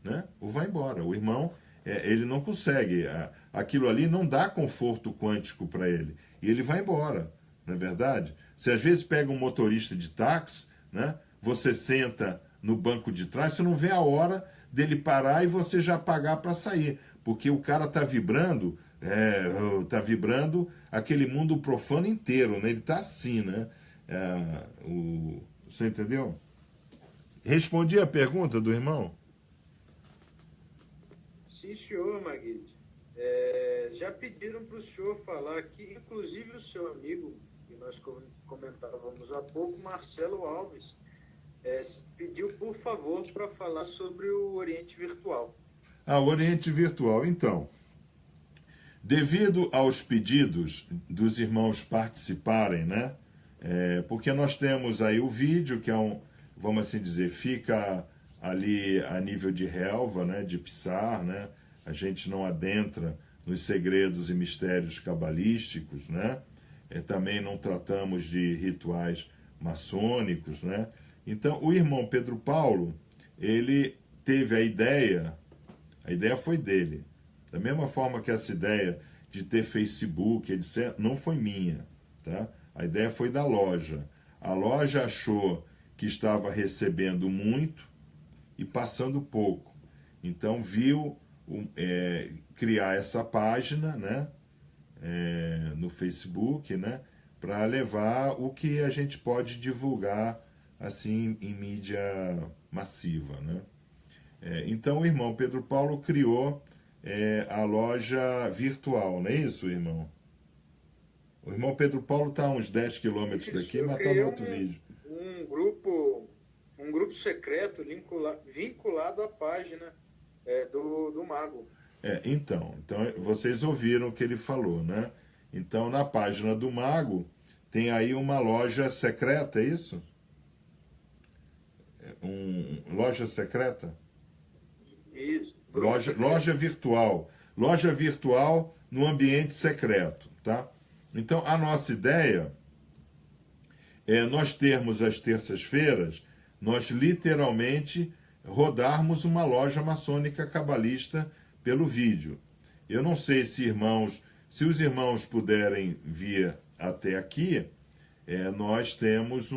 A: né? Ou vai embora. O irmão, ele não consegue. Aquilo ali não dá conforto quântico para ele. E ele vai embora, não é verdade? Você às vezes pega um motorista de táxi, né? Você senta no banco de trás, você não vê a hora dele parar e você já pagar para sair. Porque o cara está vibrando, aquele mundo profano inteiro, né? Ele está assim, né? Você entendeu? Respondi a pergunta do irmão?
B: Sim, senhor, Maguide. Já pediram para o senhor falar aqui, inclusive o seu amigo, que nós comentávamos há pouco, Marcelo Alves, pediu, por favor, para falar sobre o Oriente Virtual.
A: O Oriente Virtual. Então, devido aos pedidos dos irmãos participarem, né? Porque nós temos aí o vídeo, que é vamos assim dizer, fica ali a nível de relva, né? De Psar, né? A gente não adentra nos segredos e mistérios cabalísticos, né? Também não tratamos de rituais maçônicos, né? Então, o irmão Pedro Paulo, ele teve a ideia foi dele. Da mesma forma que essa ideia de ter Facebook, etc., não foi minha, tá? A ideia foi da loja. A loja achou que estava recebendo muito e passando pouco. Então, viu criar essa página, né? No Facebook, né? Para levar o que a gente pode divulgar assim em mídia massiva, né? Então o irmão Pedro Paulo criou a loja virtual, não é isso, irmão? O irmão Pedro Paulo está a uns 10 quilômetros daqui, mas está no outro vídeo.
B: Um grupo secreto vinculado à página do Mago.
A: Então, vocês ouviram o que ele falou, né? Então, na página do Mago, tem aí uma loja secreta, é isso? Loja secreta?
B: Isso.
A: Loja virtual. Loja virtual no ambiente secreto, tá? Então, a nossa ideia é nós termos às terças-feiras, nós literalmente rodarmos uma loja maçônica cabalista pelo vídeo. Eu não sei se os irmãos puderem vir até aqui, nós temos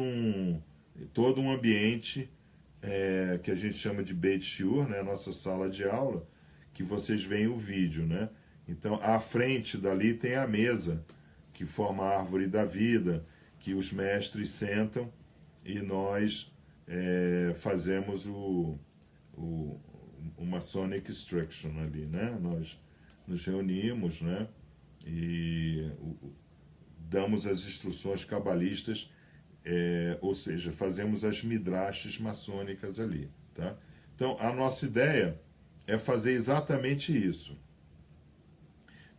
A: todo um ambiente que a gente chama de Beit Shiur, né, nossa sala de aula, que vocês veem o vídeo, né? Então, à frente dali tem a mesa, que forma a árvore da vida, que os mestres sentam e nós fazemos o Masonic Instruction ali, né? Nós nos reunimos, né? E damos as instruções cabalistas, ou seja, fazemos as midrashes maçônicas ali, tá? Então, a nossa ideia é fazer exatamente isso.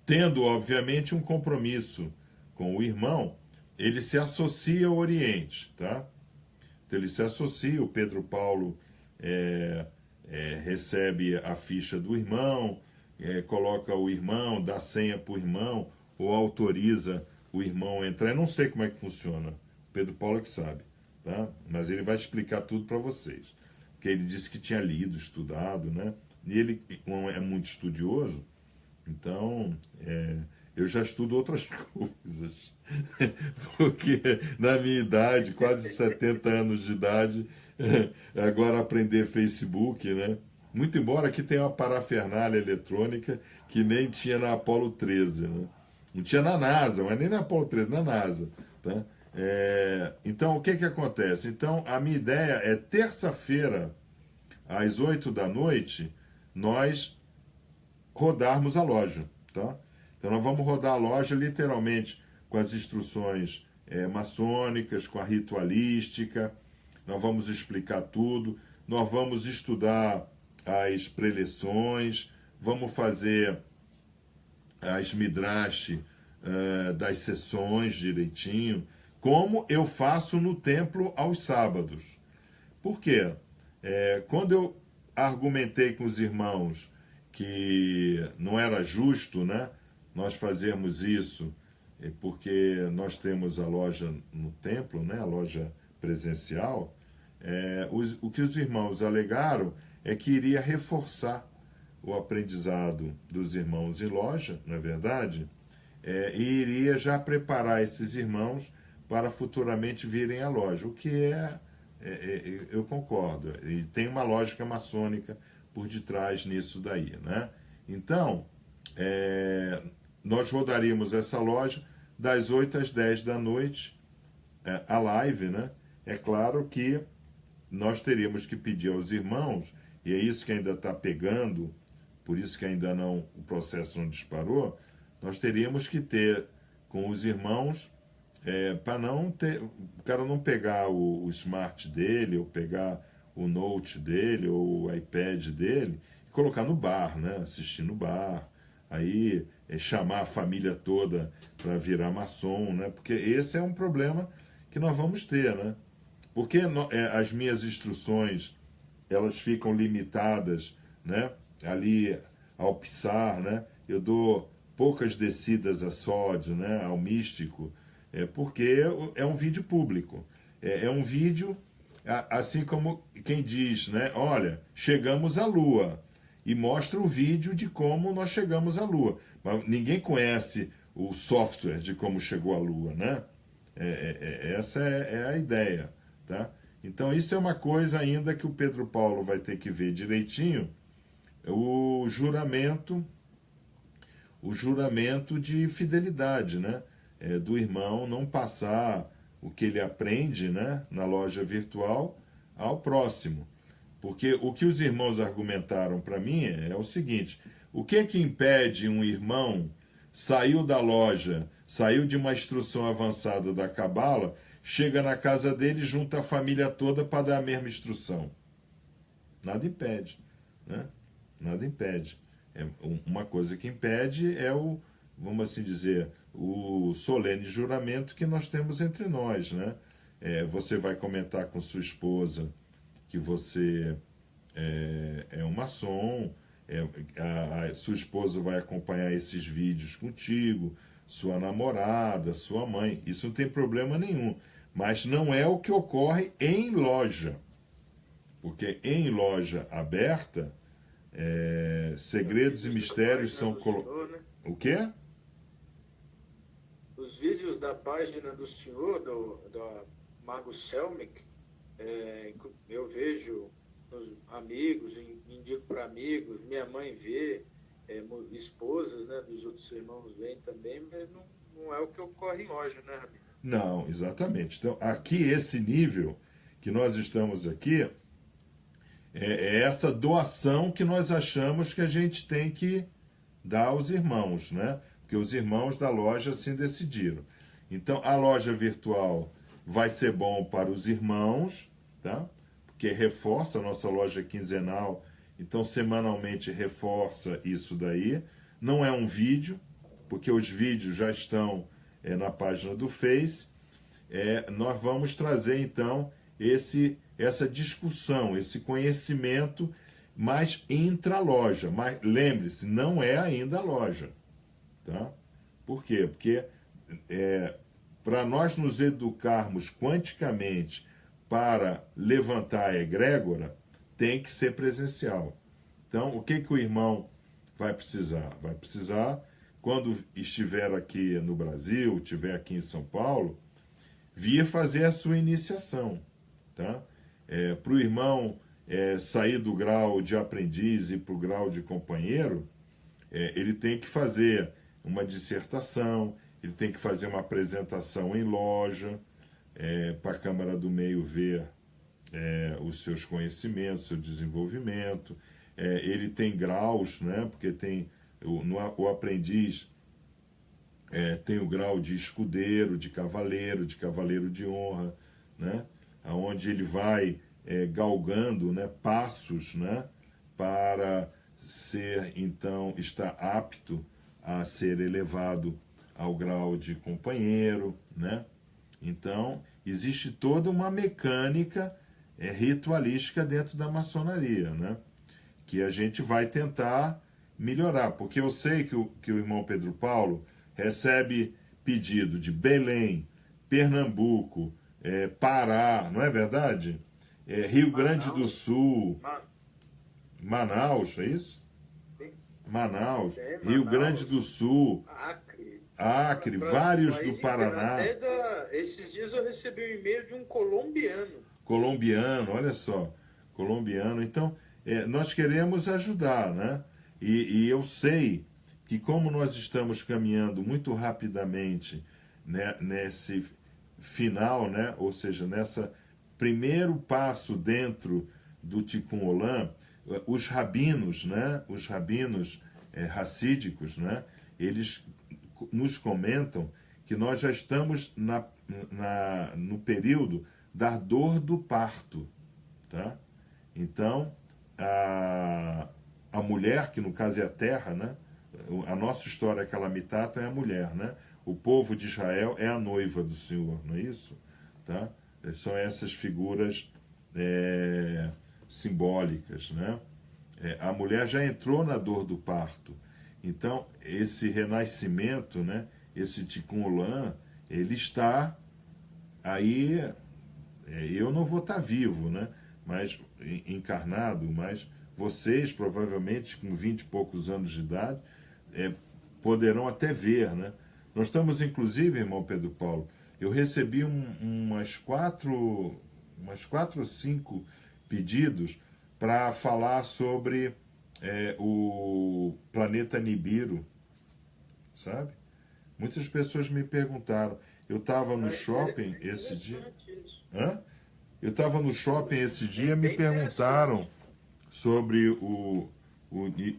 A: Tendo, obviamente, um compromisso com o irmão, ele se associa ao Oriente, tá? Então, ele se associa, o Pedro Paulo recebe a ficha do irmão, coloca o irmão, dá senha para o irmão, ou autoriza o irmão a entrar. Eu não sei como é que funciona, Pedro Paulo é que sabe, tá? Mas ele vai explicar tudo para vocês. Porque ele disse que tinha lido, estudado, né? E ele é muito estudioso, então eu já estudo outras coisas. Porque na minha idade, quase 70 anos de idade, agora aprender Facebook, né? Muito embora aqui tenha uma parafernália eletrônica que nem tinha na Apollo 13, né? Não tinha na NASA, mas nem na Apollo 13, na NASA, tá? Então, o que acontece? Então, a minha ideia é terça-feira, às 8 da noite, nós rodarmos a loja, tá? Então, nós vamos rodar a loja literalmente com as instruções maçônicas, com a ritualística, nós vamos explicar tudo, nós vamos estudar as preleções, vamos fazer as midrash das sessões direitinho, como eu faço no templo aos sábados. Por quê? Quando eu argumentei com os irmãos que não era justo, né, nós fazermos isso, porque nós temos a loja no templo, né, a loja presencial, o que os irmãos alegaram é que iria reforçar o aprendizado dos irmãos em loja, não é verdade? E iria já preparar esses irmãos para futuramente virem à loja, o que eu concordo, e tem uma lógica maçônica por detrás nisso daí, né? Então, nós rodaríamos essa loja das 8 às 10 da noite, a live, né? É claro que nós teríamos que pedir aos irmãos, e é isso que ainda está pegando, por isso que ainda não, o processo não disparou, nós teríamos que ter com os irmãos, para não ter, o cara não pegar o smart dele, ou pegar o note dele, ou o iPad dele, e colocar no bar, né? Assistir no bar, aí chamar a família toda para virar maçom, né? Porque esse é um problema que nós vamos ter, né? Porque as minhas instruções, elas ficam limitadas, né? Ali ao psar, né? Eu dou poucas descidas a sódio, né? Ao místico, porque é um vídeo público. É um vídeo, assim como quem diz, né? Olha, chegamos à Lua. E mostra o vídeo de como nós chegamos à Lua. Mas ninguém conhece o software de como chegou à Lua, né? Essa é a ideia, tá? Então isso é uma coisa ainda que o Pedro Paulo vai ter que ver direitinho, o juramento de fidelidade, né? Do irmão não passar o que ele aprende, né, na loja virtual ao próximo. Porque o que os irmãos argumentaram para mim é o seguinte: o que é que impede um irmão saiu da loja, saiu de uma instrução avançada da Cabala, chega na casa dele e junta a família toda para dar a mesma instrução? Nada impede, né? Nada impede. Uma coisa que impede é vamos assim dizer, o solene juramento que nós temos entre nós, né? Você vai comentar com sua esposa que você é um maçom, a sua esposa vai acompanhar esses vídeos contigo, sua namorada, sua mãe, isso não tem problema nenhum, mas não é o que ocorre em loja, porque em loja aberta, segredos e mistérios são colocados.
B: Né?
A: O quê?
B: Os vídeos da página do senhor, do Mago Selmic, eu vejo os amigos, indico para amigos, minha mãe vê, esposas, né, dos outros irmãos veem também, mas não é o que ocorre em loja, né, Rabi?
A: Não, exatamente. Então, aqui, esse nível que nós estamos aqui, é essa doação que nós achamos que a gente tem que dar aos irmãos, né? Porque os irmãos da loja assim decidiram. Então, a loja virtual vai ser bom para os irmãos, tá? Porque reforça a nossa loja quinzenal, então semanalmente reforça isso daí. Não é um vídeo, porque os vídeos já estão na página do Face. Nós vamos trazer então essa discussão, esse conhecimento mais intra-loja. Mas lembre-se, não é ainda a loja. Tá? Por quê? Porque para nós nos educarmos quanticamente para levantar a egrégora, tem que ser presencial. Então, o que o irmão vai precisar? Vai precisar, quando estiver aqui no Brasil, estiver aqui em São Paulo, vir fazer a sua iniciação. Tá? Para o irmão sair do grau de aprendiz e para o grau de companheiro, ele tem que fazer uma dissertação, ele tem que fazer uma apresentação em loja, para a Câmara do Meio ver os seus conhecimentos, seu desenvolvimento. Ele tem graus, né? Porque tem o aprendiz tem o grau de escudeiro, de cavaleiro de honra, né? Onde ele vai galgando, né, passos, né, para ser, então, estar apto a ser elevado ao grau de companheiro, né? Então, existe toda uma mecânica ritualística dentro da maçonaria, né? Que a gente vai tentar melhorar, porque eu sei que o irmão Pedro Paulo recebe pedido de Belém, Pernambuco, Pará, não é verdade? Rio Grande do Sul, Manaus, é isso? Manaus, Rio Grande do Sul, Acre, vários do Paraná.
B: Esses dias eu recebi um e-mail de um colombiano.
A: Colombiano, olha só, colombiano. Então, nós queremos ajudar, né? E eu sei que como nós estamos caminhando muito rapidamente, né, nesse final, né, ou seja, nessa primeiro passo dentro do Tikkun Olam, os rabinos, né, racídicos, né, eles nos comentam que nós já estamos no período da dor do parto, tá? Então, a mulher, que no caso é a terra, né? A nossa história calamitato é a mulher, né? O povo de Israel é a noiva do Senhor, não é isso? Tá? São essas figuras simbólicas, né? A mulher já entrou na dor do parto. Então, esse renascimento, né? Esse Tikkun Olam, ele está aí. Eu não vou estar vivo, né? Mas encarnado, mas vocês, provavelmente, com 20 e poucos anos de idade, poderão até ver, né? Nós estamos, inclusive, irmão Pedro Paulo, eu recebi umas 4 ou 5 pedidos para falar sobre o planeta Nibiru, sabe? Muitas pessoas me perguntaram. Eu estava no shopping esse dia. Hã? Eu estava no shopping esse dia, me perguntaram sobre o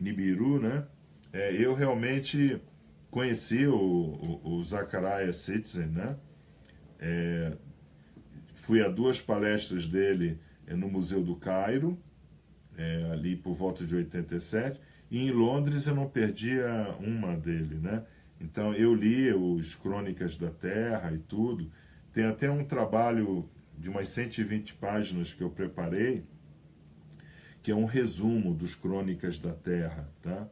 A: Nibiru, né? Eu realmente conheci o Zachariah Sitchin, né? Fui a 2 palestras dele no Museu do Cairo, ali por volta de 87, e em Londres eu não perdia uma dele, né? Então eu li os Crônicas da Terra e tudo. Tem até um trabalho de umas 120 páginas que eu preparei, que é um resumo dos Crônicas da Terra, tá?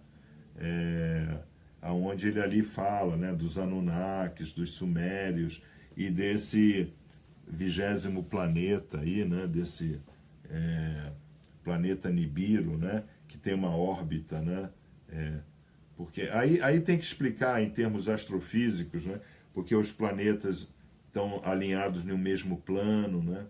A: Onde ele ali fala, né, dos Anunnakis, dos Sumérios e desse 20º planeta aí, né, desse planeta Nibiru, né, que tem uma órbita, né, porque aí tem que explicar em termos astrofísicos, né, porque os planetas estão alinhados no mesmo plano, né,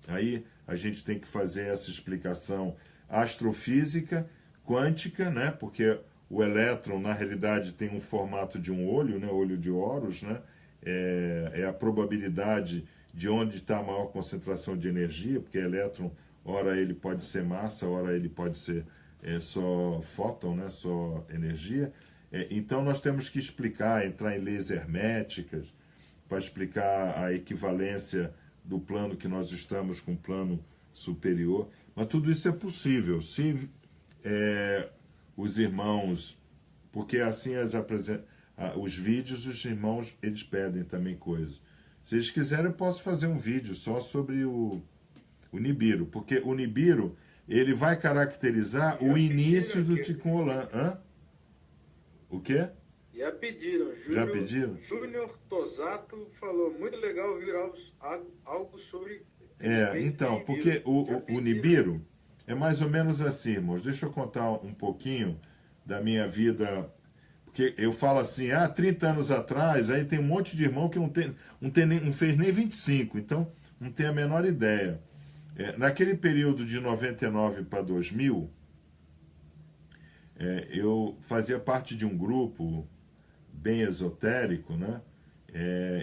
A: aí a gente tem que fazer essa explicação astrofísica, quântica, né, porque o elétron, na realidade, tem um formato de um olho, né, olho de Horus, né, é a probabilidade de onde está a maior concentração de energia, porque elétron, ora ele pode ser massa, ora ele pode ser só fóton, né, só energia. Então nós temos que explicar, entrar em leis herméticas, para explicar a equivalência do plano que nós estamos com o plano superior. Mas tudo isso é possível, se os irmãos, porque assim os vídeos, os irmãos, eles pedem também coisas. Se eles quiserem, eu posso fazer um vídeo só sobre o Nibiru, porque o Nibiru, ele vai caracterizar o início do Tikkun Olam. Hã? O quê?
B: Já pediram.
A: Já pediram?
B: Júnior Tosato falou, muito legal ouvir algo sobre...
A: Então, porque o Nibiru é mais ou menos assim, irmãos. Deixa eu contar um pouquinho da minha vida. Porque eu falo assim, 30 anos atrás, aí tem um monte de irmão que não fez nem 25, então não tem a menor ideia. Naquele período de 99 para 2000, eu fazia parte de um grupo bem esotérico, né?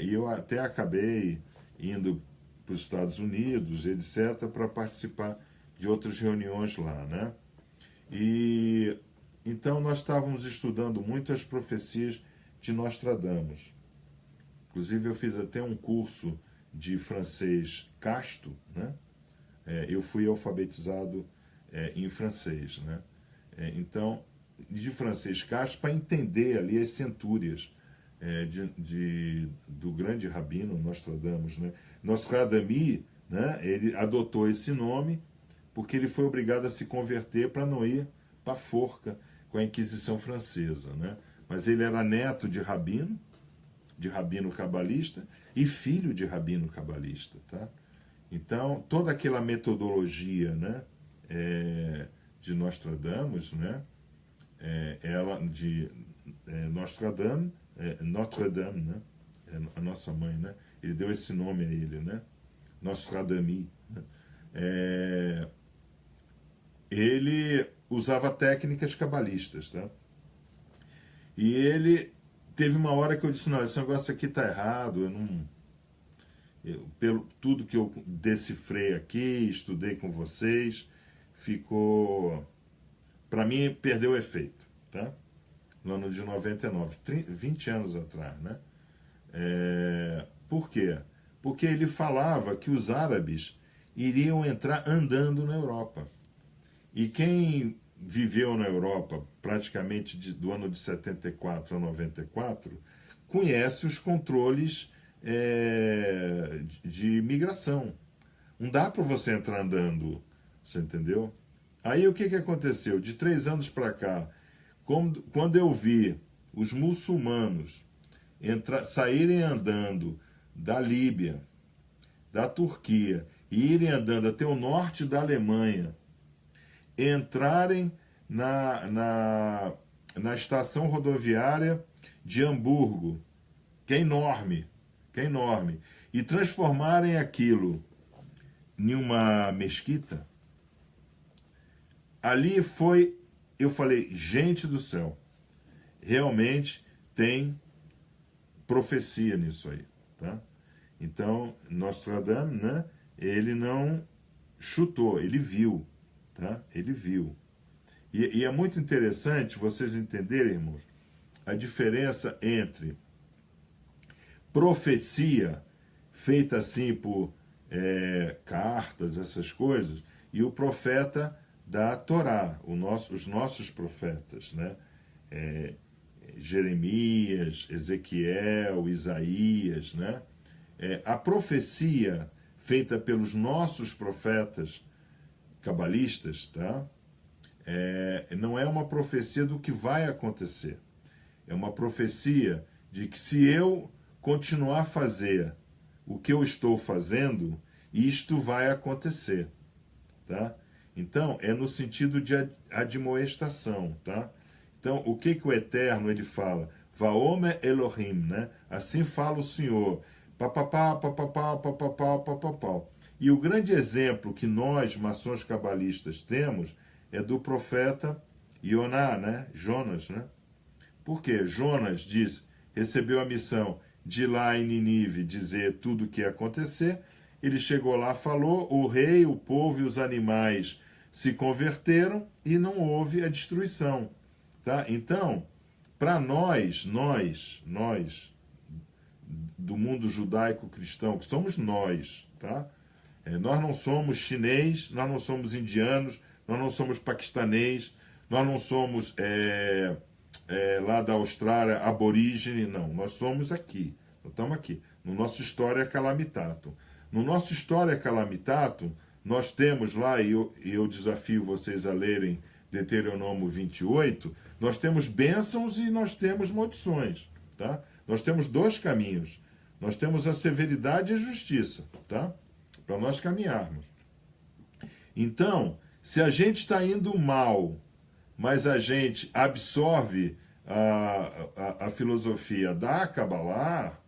A: E eu até acabei indo para os Estados Unidos, etc., para participar de outras reuniões lá, né? E então nós estávamos estudando muito as profecias de Nostradamus. Inclusive eu fiz até um curso de francês casto, né? Eu fui alfabetizado em francês, né? Então, de francês casto, para entender ali as centúrias do grande rabino Nostradamus, né? Nostradamus, né? Ele adotou esse nome porque ele foi obrigado a se converter para não ir para a forca com a Inquisição Francesa, né? Mas ele era neto de rabino cabalista e filho de rabino cabalista, tá? Então, toda aquela metodologia, né, de Nostradamus, né, ela de Nostradamus, Notre Dame, né, a nossa mãe, né, ele deu esse nome a ele, né, Nostradamus, né, ele usava técnicas cabalistas, tá? E ele teve uma hora que eu disse, não, esse negócio aqui tá errado, pelo tudo que eu decifrei aqui, estudei com vocês, ficou, para mim, perdeu o efeito, tá? No ano de 99, 20 anos atrás, né? Por quê? Porque ele falava que os árabes iriam entrar andando na Europa. E quem viveu na Europa praticamente do ano de 74 a 94 conhece os controles de migração. Não dá para você entrar andando, você entendeu? Aí o que aconteceu? De 3 anos para cá, quando eu vi os muçulmanos saírem andando da Líbia, da Turquia, e irem andando até o norte da Alemanha, entrarem na estação rodoviária de Hamburgo, que é enorme, e transformarem aquilo em uma mesquita, ali foi, eu falei, gente do céu, realmente tem profecia nisso aí, tá? Então, Nostradamus, né, ele não chutou, ele viu, tá? Ele viu. E é muito interessante vocês entenderem, irmãos, a diferença entre profecia feita assim por cartas, essas coisas, e o profeta da Torá, os nossos profetas, né? Jeremias, Ezequiel, Isaías, né? A profecia feita pelos nossos profetas cabalistas, tá? Não é uma profecia do que vai acontecer. É uma profecia de que se eu continuar a fazer o que eu estou fazendo, isto vai acontecer, tá? Então, é no sentido de admoestação, tá? Então, o que o Eterno, ele fala? Vaomer Elohim, né? Assim fala o Senhor. Papapá, papapá, papapá, papapá. E o grande exemplo que nós, maçons cabalistas, temos é do profeta Ioná, né? Jonas, né? Por quê? Jonas recebeu a missão de ir lá em Ninive dizer tudo o que ia acontecer. Ele chegou lá, falou, o rei, o povo e os animais se converteram e não houve a destruição, tá? Então, para nós do mundo judaico-cristão, que somos nós, tá? Nós não somos chinês, nós não somos indianos, nós não somos paquistanês, nós não somos lá da Austrália, aborígene, não. Nós somos aqui, nós estamos aqui, no nosso História Calamitatum. No nosso História Calamitatum, nós temos lá, e eu desafio vocês a lerem Deuteronômio 28, nós temos bênçãos e nós temos maldições, tá? Nós temos 2 caminhos. Nós temos a severidade e a justiça, tá? Para nós caminharmos. Então, se a gente está indo mal, mas a gente absorve a filosofia da Kabbalah,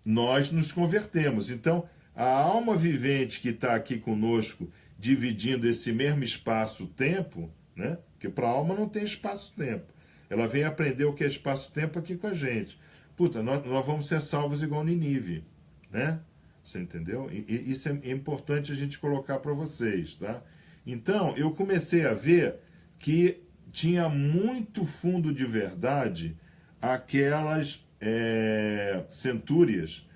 A: nós nos convertemos. Então, a alma vivente que está aqui conosco, dividindo esse mesmo espaço-tempo, né? Porque para a alma não tem espaço-tempo. Ela vem aprender o que é espaço-tempo aqui com a gente. Puta, nós vamos ser salvos igual Ninive, né? Você entendeu? E isso é importante a gente colocar para vocês, tá? Então, eu comecei a ver que tinha muito fundo de verdade aquelas centúrias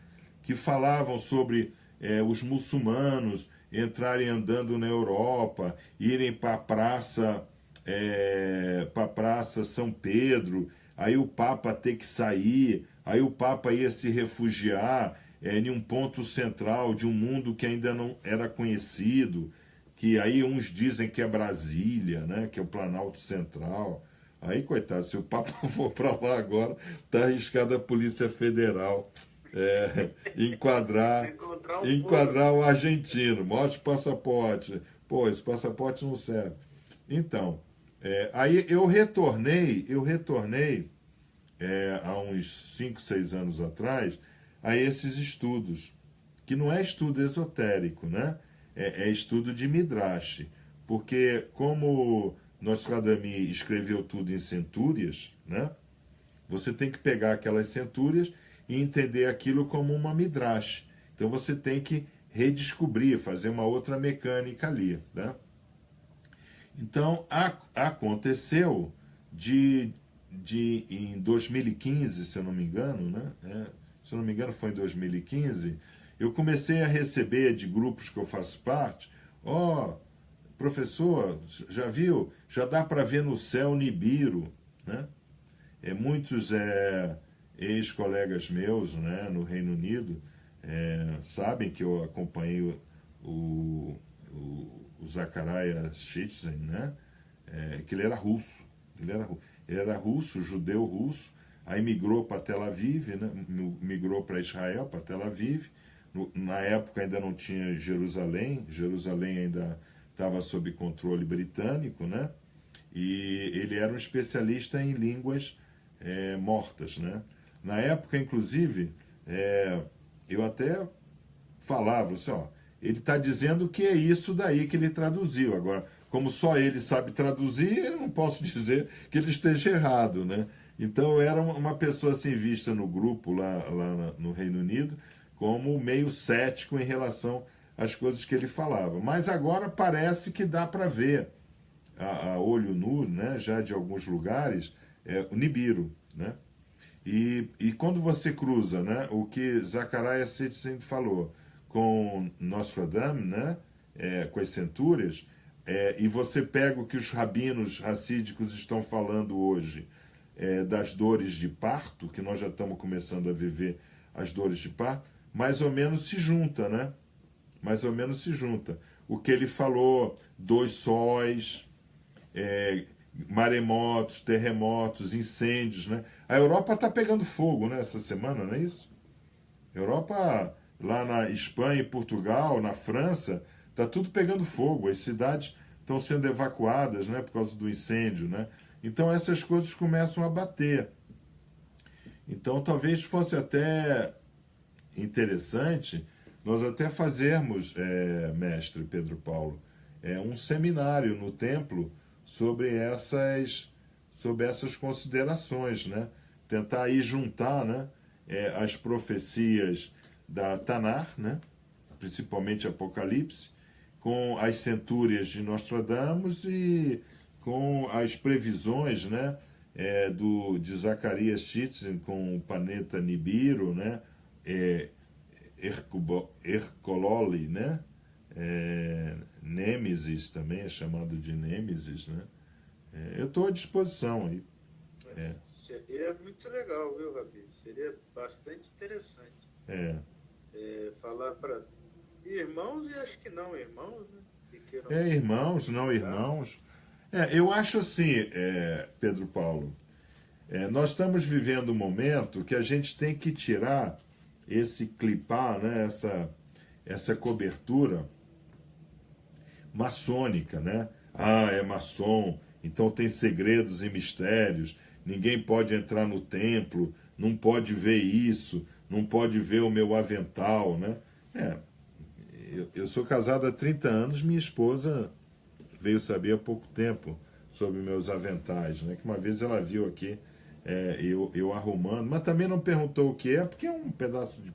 A: que falavam sobre os muçulmanos entrarem andando na Europa, irem para a praça São Pedro, aí o Papa ter que sair, aí o Papa ia se refugiar em um ponto central de um mundo que ainda não era conhecido, que aí uns dizem que é Brasília, né, que é o Planalto Central. Aí, coitado, se o Papa for para lá agora, tá arriscada a Polícia Federal enquadrar o argentino. Mostre o passaporte. Pô, esse passaporte não serve. Então, aí eu retornei há uns 5, 6 anos atrás, a esses estudos, que não é estudo esotérico, né? É estudo de Midrash, porque como Nostradamus escreveu tudo em centúrias, né? Você tem que pegar aquelas centúrias e entender aquilo como uma Midrash. Então você tem que redescobrir, fazer uma outra mecânica ali, né? Então aconteceu em 2015, se eu não me engano, né? Se eu não me engano foi em 2015, eu comecei a receber de grupos que eu faço parte, professor, já viu? Já dá para ver no céu Nibiru, né? Muitos ex-colegas meus, né, no Reino Unido sabem que eu acompanhei o Zecharia Sitchin, né? Que ele era russo. Ele era russo, judeu russo, aí migrou para Tel Aviv, né? Migrou para Israel, para Tel Aviv. Na época ainda não tinha Jerusalém ainda estava sob controle britânico, né? E ele era um especialista em línguas mortas, né? Na época, inclusive, eu até falava assim, ele está dizendo que é isso daí que ele traduziu. Agora, como só ele sabe traduzir, eu não posso dizer que ele esteja errado, né? Então, eu era uma pessoa assim vista no grupo lá no Reino Unido como meio cético em relação às coisas que ele falava. Mas agora parece que dá para ver a olho nu, né, já de alguns lugares, o Nibiru, né? E quando você cruza, né, o que Zecharia Sitchin falou com Nostradamus, né, com as centúrias, e você pega o que os rabinos racídicos estão falando hoje, das dores de parto, que nós já estamos começando a viver as dores de parto, mais ou menos se junta, né? Mais ou menos se junta. O que ele falou, 2 sóis, maremotos, terremotos, incêndios, né? A Europa está pegando fogo, né, essa semana, não é isso? A Europa, lá na Espanha e Portugal, na França, está tudo pegando fogo. As cidades estão sendo evacuadas, né, por causa do incêndio, né? Então essas coisas começam a bater. Então talvez fosse até interessante nós até fazermos, mestre Pedro Paulo, um seminário no templo sobre essas considerações, né? Tentar aí juntar, né, as profecias da Tanar, né, principalmente Apocalipse, com as centúrias de Nostradamus e com as previsões, né, de Zacarias Sitchin com o planeta Nibiru, né, Hercololi, né, Nêmesis também é chamado de Nêmesis, né? Eu estou à disposição aí.
B: Seria muito legal, viu, Rabi? Seria bastante interessante. Falar para irmãos e acho que não irmãos, né?
A: Irmãos, não irmãos. Eu acho assim, Pedro Paulo, nós estamos vivendo um momento que a gente tem que tirar esse clipar, né, essa cobertura maçônica, né? É maçom, então tem segredos e mistérios, ninguém pode entrar no templo, não pode ver isso, não pode ver o meu avental, né? Eu sou casado há 30 anos, minha esposa veio saber há pouco tempo sobre meus aventais, né? Que uma vez ela viu aqui eu arrumando, mas também não perguntou o que é, porque é um pedaço de...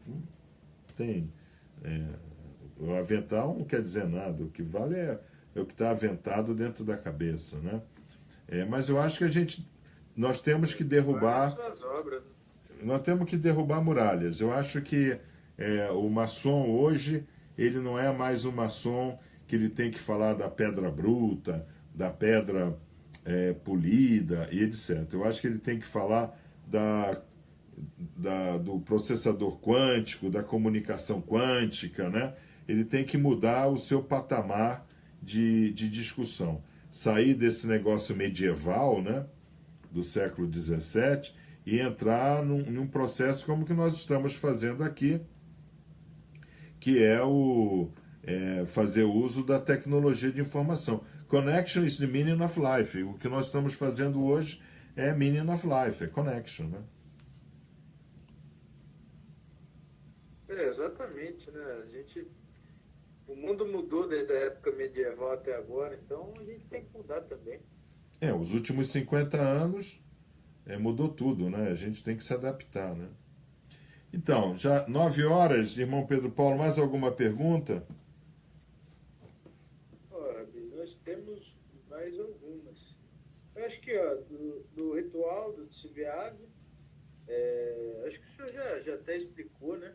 A: O avental não quer dizer nada, o que vale é o que está aventado dentro da cabeça, né? Mas eu acho que nós temos que derrubar,
B: Suas obras, né?
A: nós temos que derrubar muralhas. Eu acho que o maçom hoje, ele não é mais um maçom que ele tem que falar da pedra bruta, da pedra polida e etc. Eu acho que ele tem que falar do processador quântico, da comunicação quântica, né? Ele tem que mudar o seu patamar de discussão. Sair desse negócio medieval, né, do século XVII, e entrar num processo como que nós estamos fazendo aqui, que é fazer uso da tecnologia de informação. Connection is the meaning of life. O que nós estamos fazendo hoje é meaning of life, é connection, né?
B: Exatamente, né? O mundo mudou desde a época medieval até agora, então a gente tem que mudar também.
A: Os últimos 50 anos mudou tudo, né? A gente tem que se adaptar, né? Então, já 9 horas, irmão Pedro Paulo, mais alguma pergunta?
B: Ora, nós temos mais algumas. Eu acho que ó, do ritual do Tsibiag, acho que o senhor já até explicou, né?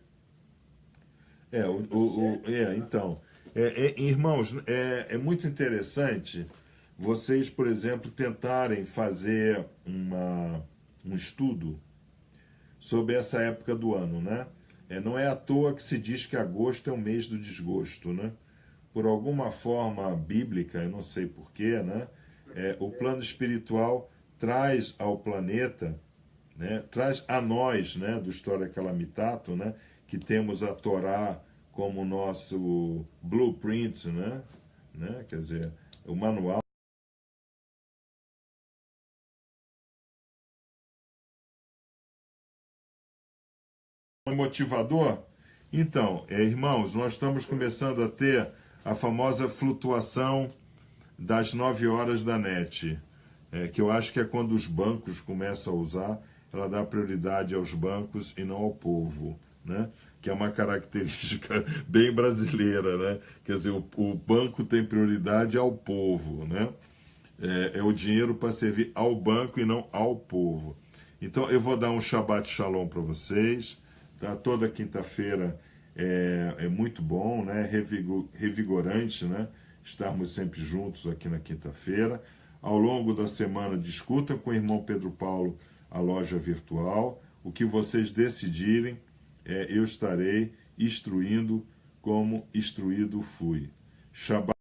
A: Então, irmãos, é muito interessante vocês, por exemplo, tentarem fazer um estudo sobre essa época do ano, né? Não é à toa que se diz que agosto é o mês do desgosto, né? Por alguma forma bíblica, eu não sei porquê, né? O plano espiritual traz ao planeta, né? Traz a nós, né? Do História Calamitato, né? Que temos a Torá como nosso blueprint, né? Quer dizer, o manual motivador. Então, irmãos, nós estamos começando a ter a famosa flutuação das 9 horas da NET, que eu acho que é quando os bancos começam a usar, ela dá prioridade aos bancos e não ao povo, né? Que é uma característica bem brasileira, né? Quer dizer, o banco tem prioridade ao povo, né? É o dinheiro para servir ao banco e não ao povo. Então, eu vou dar um Shabbat Shalom para vocês, tá? Toda quinta-feira é muito bom, né? Revigorante, né? Estarmos sempre juntos aqui na quinta-feira. Ao longo da semana, discutam com o irmão Pedro Paulo a loja virtual. O que vocês decidirem, eu estarei instruindo como instruído fui. Shabbat